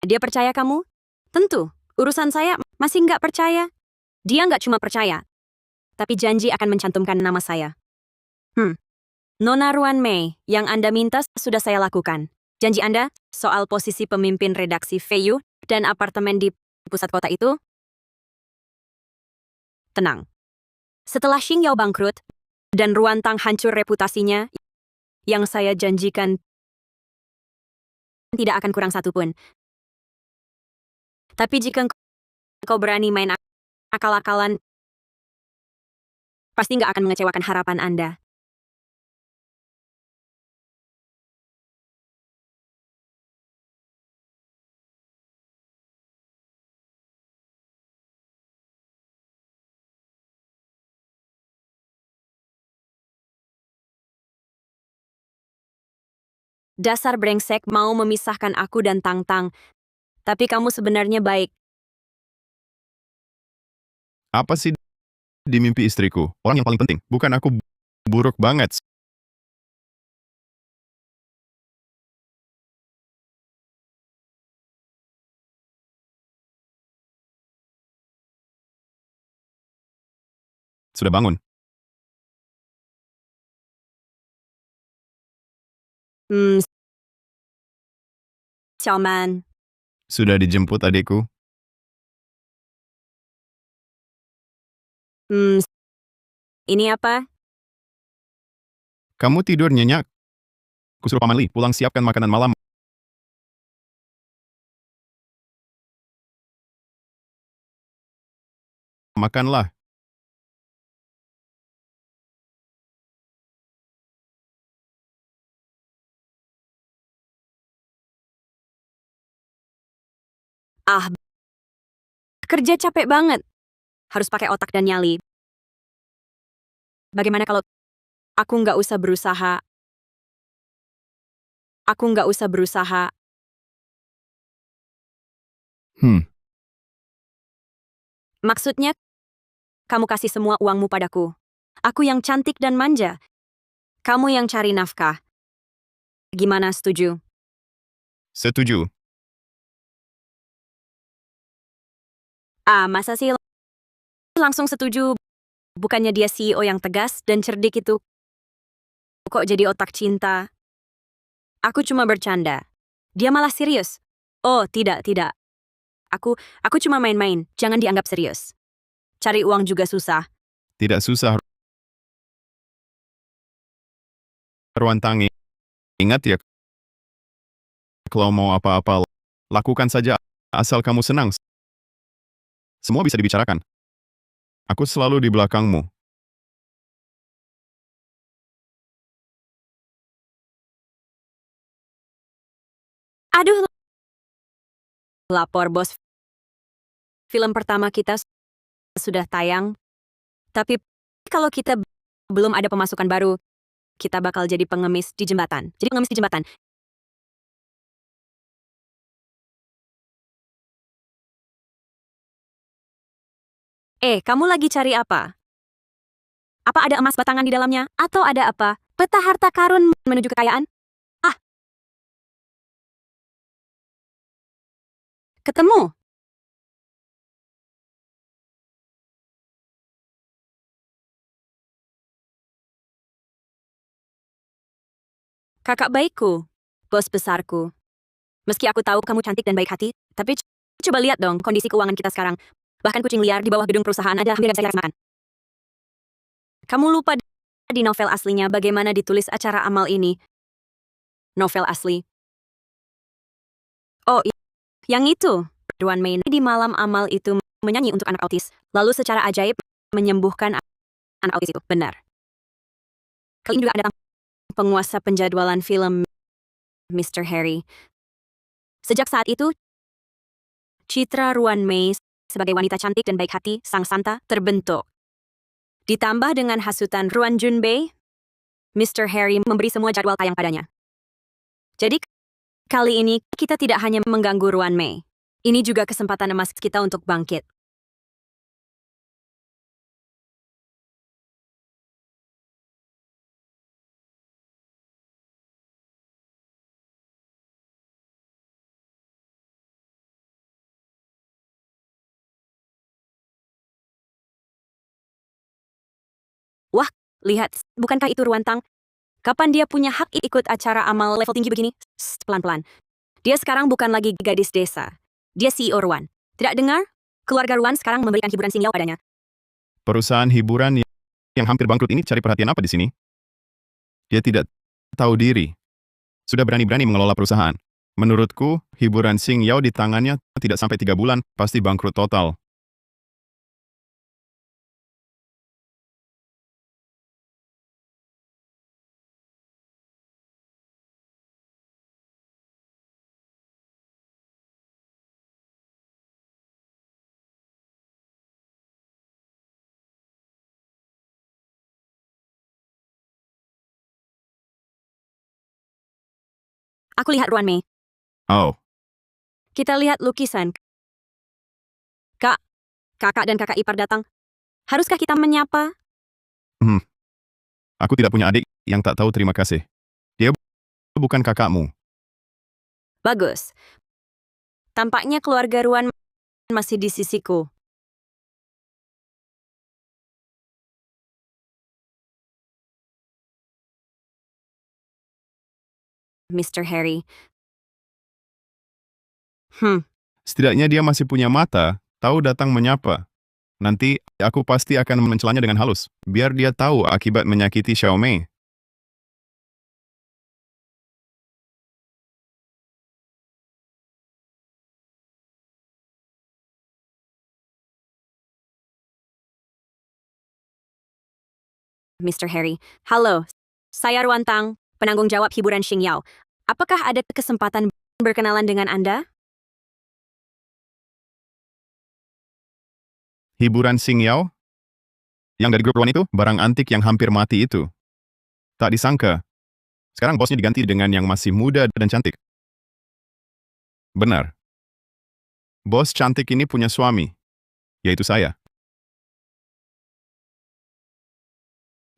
S1: Dia percaya kamu? Tentu. Urusan saya masih nggak percaya. Dia nggak cuma percaya, tapi janji akan mencantumkan nama saya. Nona Ruan Mei, yang Anda minta sudah saya lakukan. Janji Anda soal posisi pemimpin redaksi Feiyu dan apartemen di pusat kota itu? Tenang. Setelah Xingyao bangkrut dan Ruantang hancur reputasinya, yang saya janjikan tidak akan kurang satu pun. Tapi jika kau berani main akal-akalan, pasti nggak akan mengecewakan harapan Anda. Dasar brengsek mau memisahkan aku dan Tang. Tapi kamu sebenarnya baik.
S2: Apa sih di mimpi istriku? Orang yang paling penting, bukan aku buruk banget. Sudah bangun.
S1: Xiaoman.
S2: Sudah dijemput adikku.
S1: Ini apa?
S2: Kamu tidur nyenyak. Kusuruh Paman Li, pulang siapkan makanan malam. Makanlah.
S1: Kerja capek banget. Harus pakai otak dan nyali. Bagaimana kalau aku nggak usah berusaha? Aku nggak usah berusaha. Maksudnya, kamu kasih semua uangmu padaku. Aku yang cantik dan manja. Kamu yang cari nafkah. Gimana, setuju?
S2: Setuju.
S1: Masa sih langsung setuju? Bukannya dia CEO yang tegas dan cerdik itu. Kok jadi otak cinta? Aku cuma bercanda. Dia malah serius. Oh, tidak. Aku cuma main-main. Jangan dianggap serius. Cari uang juga susah.
S2: Tidak susah. Ruantang, ingat ya, kalau mau apa-apa, lakukan saja asal kamu senang. Semua bisa dibicarakan. Aku selalu di belakangmu.
S1: Aduh. Lapor bos. Film pertama kita sudah tayang. Tapi kalau kita belum ada pemasukan baru, kita bakal jadi pengemis di jembatan. Jadi pengemis di jembatan. Kamu lagi cari apa? Apa ada emas batangan di dalamnya? Atau ada apa? Peta harta karun menuju kekayaan? Ketemu. Kakak baikku, bos besarku. Meski aku tahu kamu cantik dan baik hati, tapi coba lihat dong kondisi keuangan kita sekarang. Bahkan kucing liar di bawah gedung perusahaan ada hampir bisa makan. Kamu lupa di novel aslinya bagaimana ditulis acara amal ini. novel asli. Oh, yang itu. Ruan Mei di malam amal itu menyanyi untuk anak autis, lalu secara ajaib menyembuhkan anak autis itu. Benar. Kali ini juga ada penguasa penjadwalan film Mr. Harry. Sejak saat itu, citra Ruan Mei sebagai wanita cantik dan baik hati, sang santa, terbentuk. Ditambah dengan hasutan Ruan Junbei, Mr. Harry memberi semua jadwal tayang padanya. Jadi, kali ini kita tidak hanya mengganggu Ruan Mei. Ini juga kesempatan emas kita untuk bangkit. Wah, lihat, bukankah itu Ruan Tang? Kapan dia punya hak ikut acara amal level tinggi begini? Pelan-pelan. Dia sekarang bukan lagi gadis desa. Dia CEO Ruan. Tidak dengar? Keluarga Ruan sekarang memberikan hiburan Xing Yao padanya.
S2: Perusahaan hiburan yang hampir bangkrut ini cari perhatian apa di sini? Dia tidak tahu diri. Sudah berani-berani mengelola perusahaan. Menurutku, hiburan Xing Yao di tangannya tidak sampai 3 bulan, pasti bangkrut total.
S1: Aku lihat Ruan Mei.
S2: Oh,
S1: Kita lihat lukisan. Kak, kakak dan kakak ipar datang. Haruskah kita menyapa?
S2: aku tidak punya adik yang tak tahu terima kasih. Dia bukan kakakmu.
S1: Bagus. Tampaknya keluarga Ruan masih di sisiku. Mr. Harry.
S2: Setidaknya dia masih punya mata, tahu datang menyapa. Nanti aku pasti akan mencelanya dengan halus, biar dia tahu akibat menyakiti Xiaomei.
S1: Mr. Harry. Halo, saya Ruan Tang, penanggung jawab hiburan Xing Yao. Apakah ada kesempatan berkenalan dengan Anda?
S2: Hiburan Xing Yao? Yang dari grup Ruan itu, barang antik yang hampir mati itu. Tak disangka. Sekarang bosnya diganti dengan yang masih muda dan cantik. Benar. Bos cantik ini punya suami, yaitu saya.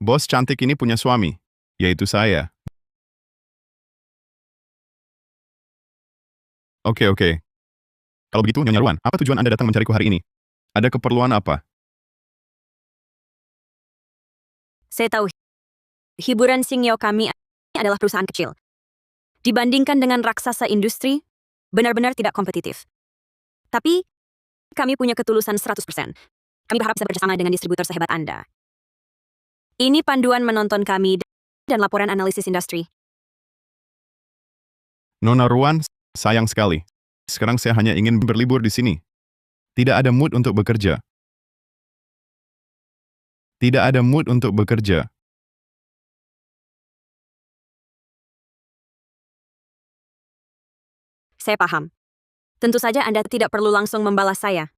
S2: Bos cantik ini punya suami, yaitu saya. Oke. Kalau begitu, Nyonya Ruan, apa tujuan Anda datang mencariku hari ini? Ada keperluan apa?
S1: Saya tahu, hiburan Xing Yao kami adalah perusahaan kecil. Dibandingkan dengan raksasa industri, benar-benar tidak kompetitif. Tapi, kami punya ketulusan 100%. Kami berharap bisa bekerjasama dengan distributor sehebat Anda. Ini panduan menonton kami dan laporan analisis industri.
S2: Nona Ruan, sayang sekali. Sekarang saya hanya ingin berlibur di sini. Tidak ada mood untuk bekerja. Tidak ada mood untuk bekerja.
S1: Saya paham. Tentu saja Anda tidak perlu langsung membalas saya.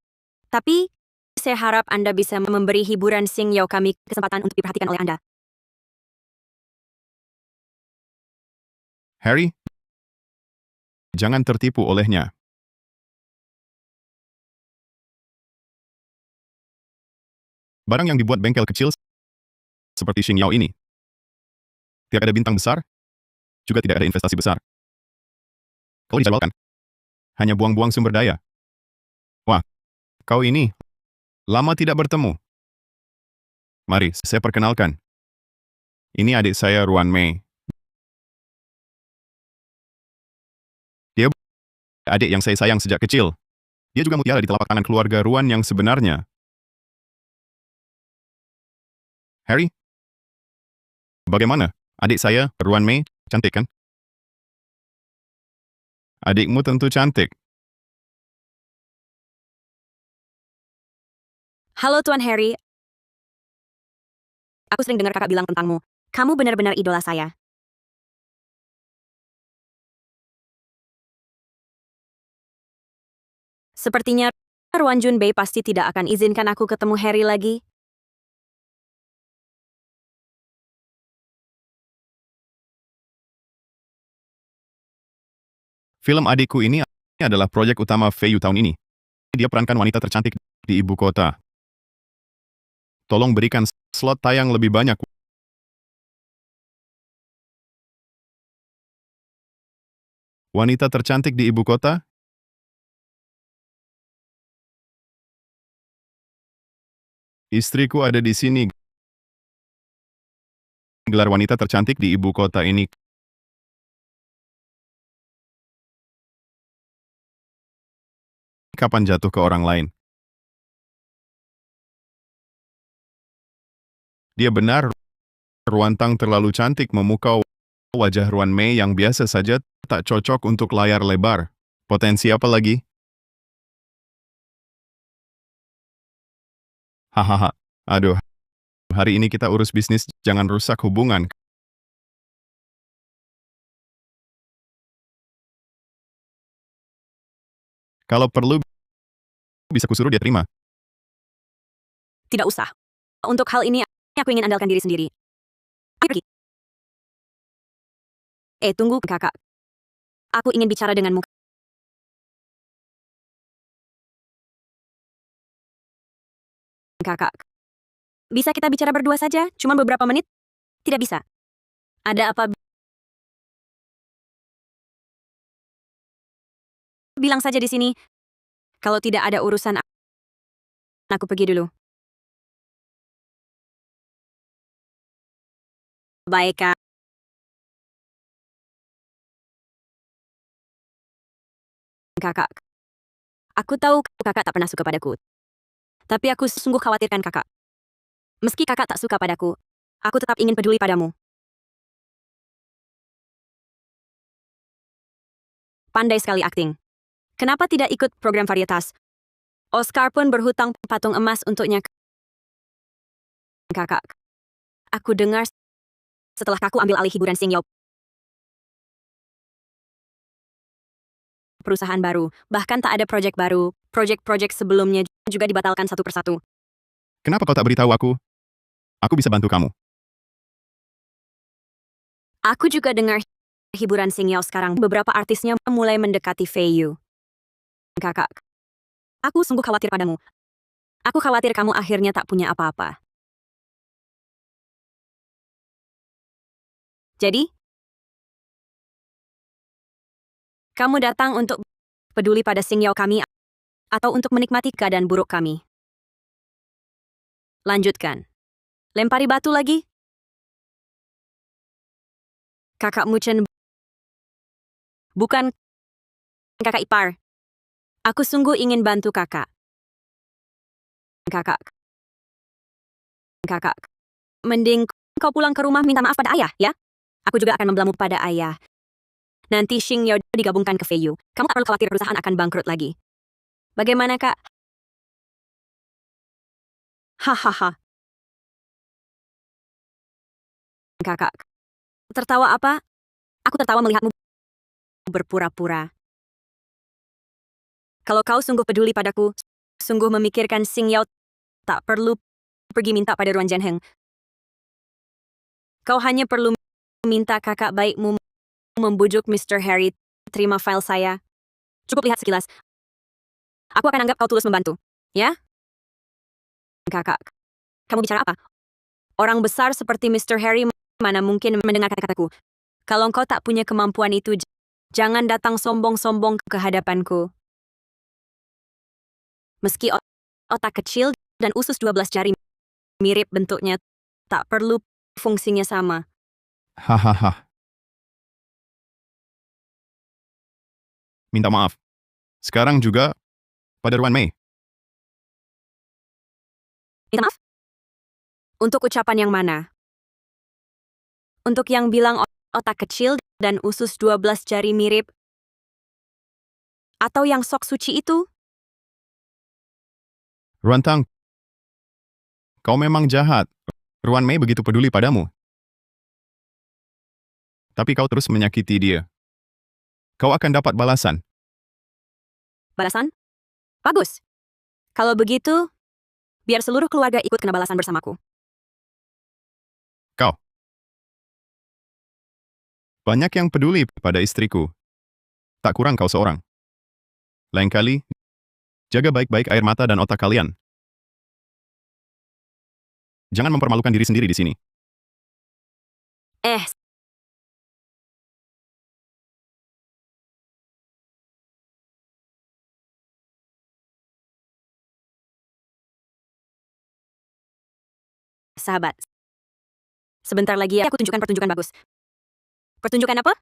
S1: Tapi, saya harap Anda bisa memberi hiburan Xing Yao kami kesempatan untuk diperhatikan oleh Anda.
S2: Harry, jangan tertipu olehnya. Barang yang dibuat bengkel kecil seperti Xing Yao ini. Tidak ada bintang besar, juga tidak ada investasi besar. Kau dijadwalkan. Hanya buang-buang sumber daya. Wah, kau ini lama tidak bertemu. Mari, saya perkenalkan. Ini adik saya, Ruan Mei. Dia adik yang saya sayang sejak kecil. Dia juga mutiara di telapak tangan keluarga Ruan yang sebenarnya. Harry, bagaimana? Adik saya, Ruan Mei, cantik kan? Adikmu tentu cantik.
S1: Halo Tuan Harry. Aku sering dengar kakak bilang tentangmu. Kamu benar-benar idola saya. Sepertinya Ruan Junbei pasti tidak akan izinkan aku ketemu Harry lagi.
S2: Film adikku ini adalah proyek utama Feiyu tahun ini. Dia perankan wanita tercantik di ibu kota. Tolong berikan slot tayang lebih banyak. Wanita tercantik di ibu kota? Istriku ada di sini. Gelar wanita tercantik di ibu kota ini. Kapan jatuh ke orang lain? Dia benar, Ruantang terlalu cantik memukau wajah Ruan Mei yang biasa saja tak cocok untuk layar lebar. Potensi apa lagi? Hahaha. Aduh, hari ini kita urus bisnis, jangan rusak hubungan. Kalau perlu, bisa kusuruh dia terima.
S1: Tidak usah. Untuk hal ini, aku ingin andalkan diri sendiri. Ayo pergi. Tunggu, kakak. Aku ingin bicara denganmu. Kakak. Bisa kita bicara berdua saja? Cuma beberapa menit? Tidak bisa. Ada apa? Bilang saja di sini. Kalau tidak ada urusan, aku pergi dulu. Baik, Kak. Kakak. Aku tahu kakak tak pernah suka padaku. Tapi aku sungguh khawatirkan kakak. Meski kakak tak suka padaku, aku tetap ingin peduli padamu. Pandai sekali akting. Kenapa tidak ikut program varietas? Oscar pun berhutang patung emas untuknya. Kakak. Aku dengar setelah kakak ambil alih hiburan Sing Yao. Perusahaan baru, bahkan tak ada proyek baru. Proyek-proyek sebelumnya juga dibatalkan satu persatu.
S2: Kenapa kau tak beritahu aku? Aku bisa bantu kamu.
S1: Aku juga dengar hiburan Sing Yao sekarang beberapa artisnya mulai mendekati Feiyu. Kakak, aku sungguh khawatir padamu. Aku khawatir kamu akhirnya tak punya apa-apa. Jadi, kamu datang untuk peduli pada Sing Yao kami atau untuk menikmati keadaan buruk kami? Lanjutkan. Lempari batu lagi. Kakak Muchen bukan kakak ipar. Aku sungguh ingin bantu kakak. Kakak. Kakak. Mending kau pulang ke rumah minta maaf pada ayah, ya? Aku juga akan membelamu pada ayah. Nanti Xing Yao digabungkan ke Feiyu. Kamu tak perlu khawatir perusahaan akan bangkrut lagi. Bagaimana, Kak? Hahaha. Kakak. Tertawa apa? Aku tertawa melihatmu berpura-pura. Kalau kau sungguh peduli padaku, sungguh memikirkan Xing Yao, tak perlu pergi minta pada Ruan Jianheng. Kau hanya perlu minta kakak baikmu membujuk Mr. Harry terima file saya. Cukup lihat sekilas. Aku akan anggap kau tulus membantu. Ya? Kakak, kamu bicara apa? Orang besar seperti Mr. Harry mana mungkin mendengar kata-kataku. Kalau kau tak punya kemampuan itu, jangan datang sombong-sombong ke hadapanku. Meski otak kecil dan usus 12 jari mirip bentuknya, tak perlu fungsinya sama.
S2: Hahaha. Minta maaf. Sekarang juga pada Ruan Mei.
S1: Minta maaf? Untuk ucapan yang mana? Untuk yang bilang otak kecil dan usus 12 jari mirip Atau yang sok suci itu?
S2: Ruantang, kau memang jahat. Ruan Mei begitu peduli padamu. Tapi kau terus menyakiti dia. Kau akan dapat balasan.
S1: Balasan? Bagus. Kalau begitu, biar seluruh keluarga ikut kena balasan bersamaku.
S2: Kau. Banyak yang peduli pada istriku. Tak kurang kau seorang. Lain kali, jaga baik-baik air mata dan otak kalian. Jangan mempermalukan diri sendiri di sini.
S1: Eh, sahabat. Sebentar lagi aku tunjukkan pertunjukan bagus. Pertunjukan apa?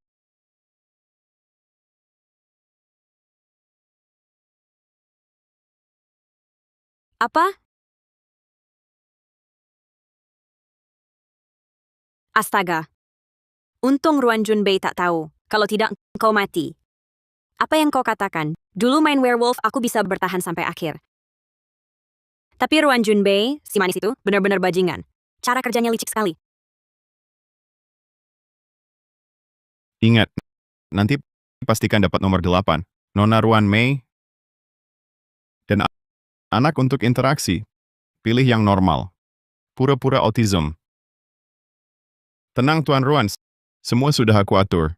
S1: Apa? Astaga. Untung Ruan Junbei tak tahu. Kalau tidak, kau mati. Apa yang kau katakan? Dulu main werewolf aku bisa bertahan sampai akhir. Tapi Ruan Junbei, si manis itu, benar-benar bajingan. Cara kerjanya licik sekali.
S2: Ingat, nanti pastikan dapat nomor 8. Nona Ruan Mei dan anak untuk interaksi. Pilih yang normal. Pura-pura autism. Tenang Tuan Ruan, semua sudah aku atur.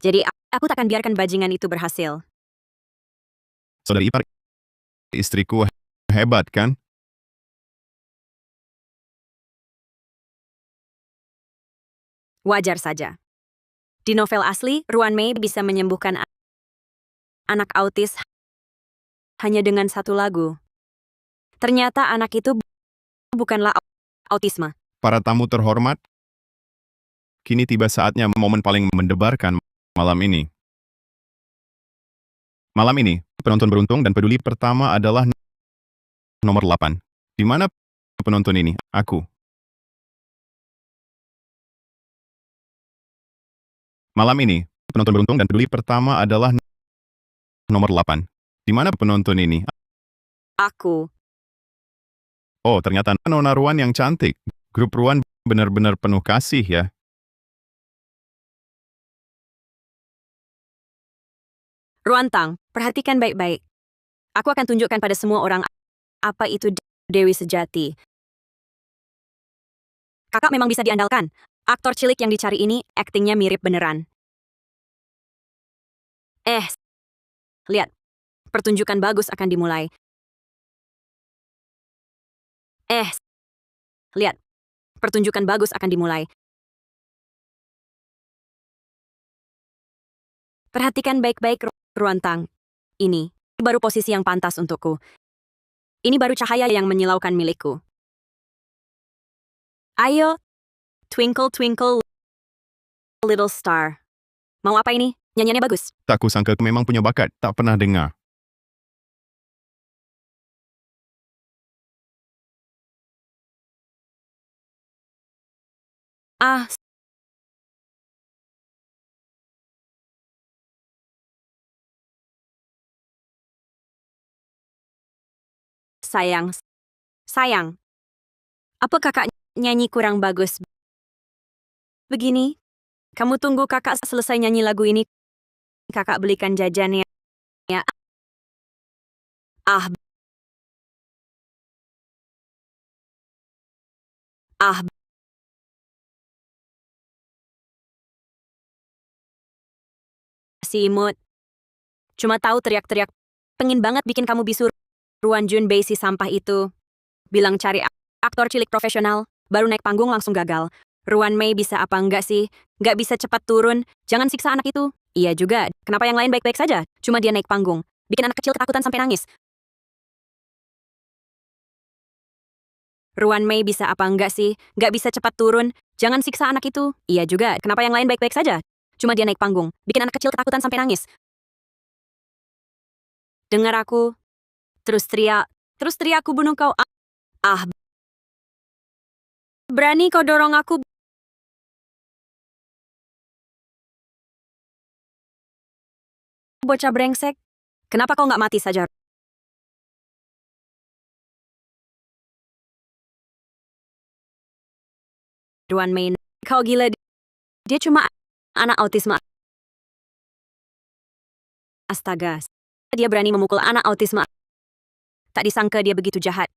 S1: Jadi aku takkan biarkan bajingan itu berhasil.
S2: Saudari ipar istriku hebat kan?
S1: Wajar saja. Di novel asli, Ruan Mei bisa menyembuhkan anak autis hanya dengan satu lagu. Ternyata anak itu bukanlah autisme.
S2: Para tamu terhormat, kini tiba saatnya momen paling mendebarkan malam ini. Malam ini, penonton beruntung dan peduli pertama adalah nomor 8. Di mana penonton ini? Aku. Malam ini, penonton beruntung dan peduli pertama adalah nomor 8. Di mana penonton ini?
S1: Aku.
S2: Oh, ternyata Nona Ruan yang cantik. Grup Ruan benar-benar penuh kasih ya.
S1: Ruantang, perhatikan baik-baik. Aku akan tunjukkan pada semua orang apa itu Dewi sejati. Kakak memang bisa diandalkan. Aktor cilik yang dicari ini, aktingnya mirip beneran. Lihat. Pertunjukan bagus akan dimulai. Lihat. Pertunjukan bagus akan dimulai. Perhatikan baik-baik, Ruantang. Ini baru posisi yang pantas untukku. Ini baru cahaya yang menyilaukan milikku. Ayo, twinkle twinkle little star. Mau apa ini? Nyanyiannya bagus.
S2: Tak kusangka memang punya bakat, tak pernah dengar.
S1: Ah, sayang. Sayang. Apa kakak nyanyi kurang bagus? Begini, kamu tunggu kakak selesai nyanyi lagu ini. Kakak belikan jajannya. Ah. Ah. Si imut. Cuma tahu teriak-teriak. Pengen banget bikin kamu bisu. Ruan Junbei si sampah itu. Bilang cari aktor cilik profesional. Baru naik panggung langsung gagal. Ruan Mei bisa apa enggak sih? Nggak bisa cepat turun. Jangan siksa anak itu. Iya juga. Kenapa yang lain baik-baik saja? Cuma dia naik panggung. Bikin anak kecil ketakutan sampai nangis. Ruan Mei bisa apa enggak sih? Nggak bisa cepat turun. Jangan siksa anak itu. Iya juga. Kenapa yang lain baik-baik saja? Cuma dia naik panggung. Bikin anak kecil ketakutan sampai nangis. Dengar aku. Terus teriak. Terus teriak aku bunuh kau. Ah. Berani kau dorong aku bocah brengsek. Kenapa kau nggak mati saja? Ruan Main, kau gila. Dia cuma anak autisme. Astaga, dia berani memukul anak autisme. Tak disangka dia begitu jahat.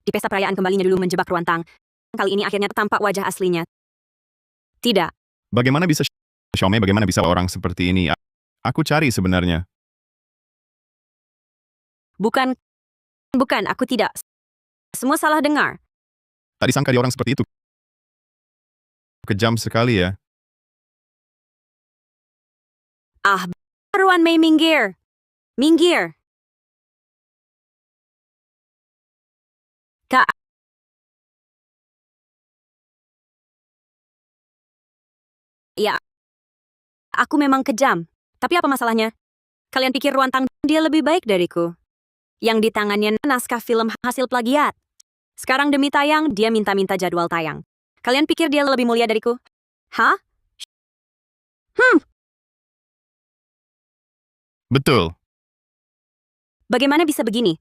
S1: Di pesta perayaan kembalinya dulu menjebak Ruantang. Kali ini akhirnya tampak wajah aslinya. Tidak.
S2: Bagaimana bisa Xiaomei, bagaimana bisa orang seperti ini? Aku cari sebenarnya.
S1: Bukan, aku tidak. Semua salah dengar.
S2: Tak disangka dia orang seperti itu. Kejam sekali ya.
S1: Ah, Ruan Mei, minggir. Minggir. Kak. Ya, aku memang kejam. Tapi apa masalahnya? Kalian pikir Ruantang dia lebih baik dariku? Yang di tangannya naskah film hasil plagiat. Sekarang demi tayang, dia minta-minta jadwal tayang. Kalian pikir dia lebih mulia dariku? Hah?
S2: Betul.
S1: Bagaimana bisa begini?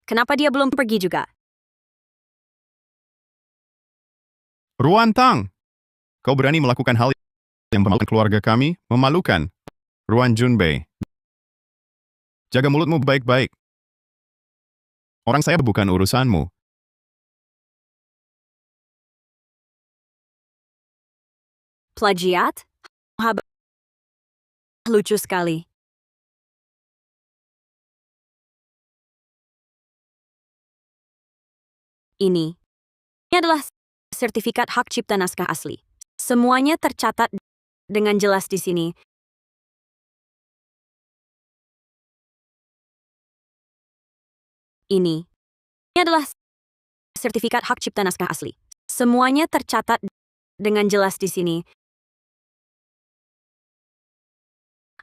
S1: Kenapa dia belum pergi juga?
S2: Ruantang, kau berani melakukan hal yang memalukan keluarga kami? Memalukan. Ruan Junbei. Jaga mulutmu baik-baik. Orang saya bukan urusanmu.
S1: Plagiat? Lucu sekali. Ini adalah sertifikat hak cipta naskah asli. Semuanya tercatat dengan jelas di sini. Ini adalah sertifikat hak cipta naskah asli. Semuanya tercatat dengan jelas di sini.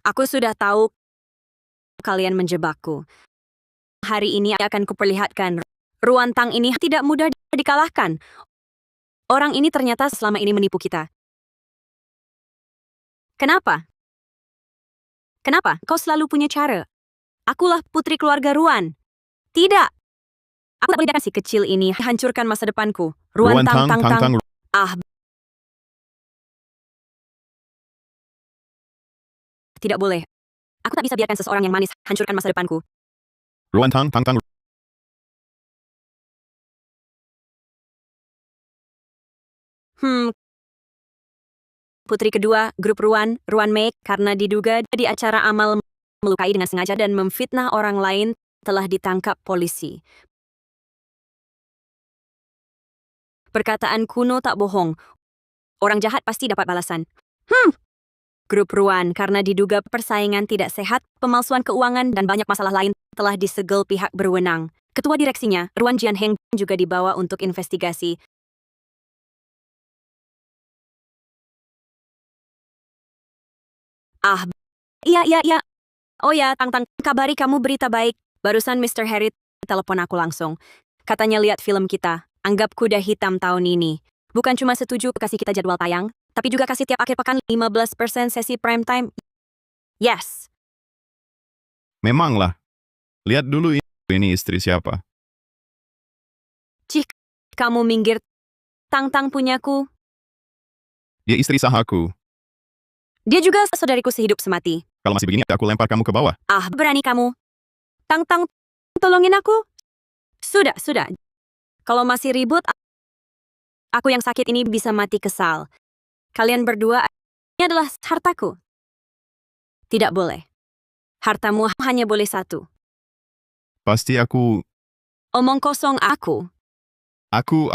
S1: Aku sudah tahu kalian menjebakku. Hari ini akan kuperlihatkan. Ruantang ini tidak mudah dikalahkan. Orang ini ternyata selama ini menipu kita. Kenapa? Kenapa? Kau selalu punya cara. Akulah putri keluarga Ruan. Tidak. Aku tak boleh si kecil ini hancurkan masa depanku. Ruantang, tang. Ah. Tidak boleh. Aku tak bisa biarkan seseorang yang manis hancurkan masa depanku.
S2: Ruantang, tang.
S1: Putri kedua, grup Ruan Mei, karena diduga di acara amal melukai dengan sengaja dan memfitnah orang lain, telah ditangkap polisi. Perkataan kuno tak bohong. Orang jahat pasti dapat balasan. Grup Ruan, karena diduga persaingan tidak sehat, pemalsuan keuangan, dan banyak masalah lain, telah disegel pihak berwenang. Ketua direksinya, Ruan Jianheng, juga dibawa untuk investigasi. Ah, iya. Oh ya, Tang, kabari kamu berita baik. Barusan Mr. Harry telepon aku langsung. Katanya lihat film kita, Anggap Kuda Hitam tahun ini. Bukan cuma setuju kasih kita jadwal tayang, tapi juga kasih tiap akhir pekan 15% sesi prime time. Yes.
S2: Memanglah. Lihat dulu ini istri siapa.
S1: Cih, kamu minggir. Tang punyaku.
S2: Dia istri sahaku.
S1: Dia juga saudariku sehidup semati.
S2: Kalau masih begini, aku lempar kamu ke bawah.
S1: Ah, berani kamu. Tang, tolongin aku. Sudah. Kalau masih ribut, aku yang sakit ini bisa mati kesal. Kalian berdua, ini adalah hartaku. Tidak boleh. Hartamu hanya boleh satu.
S2: Pasti aku...
S1: Omong kosong aku.
S2: Aku...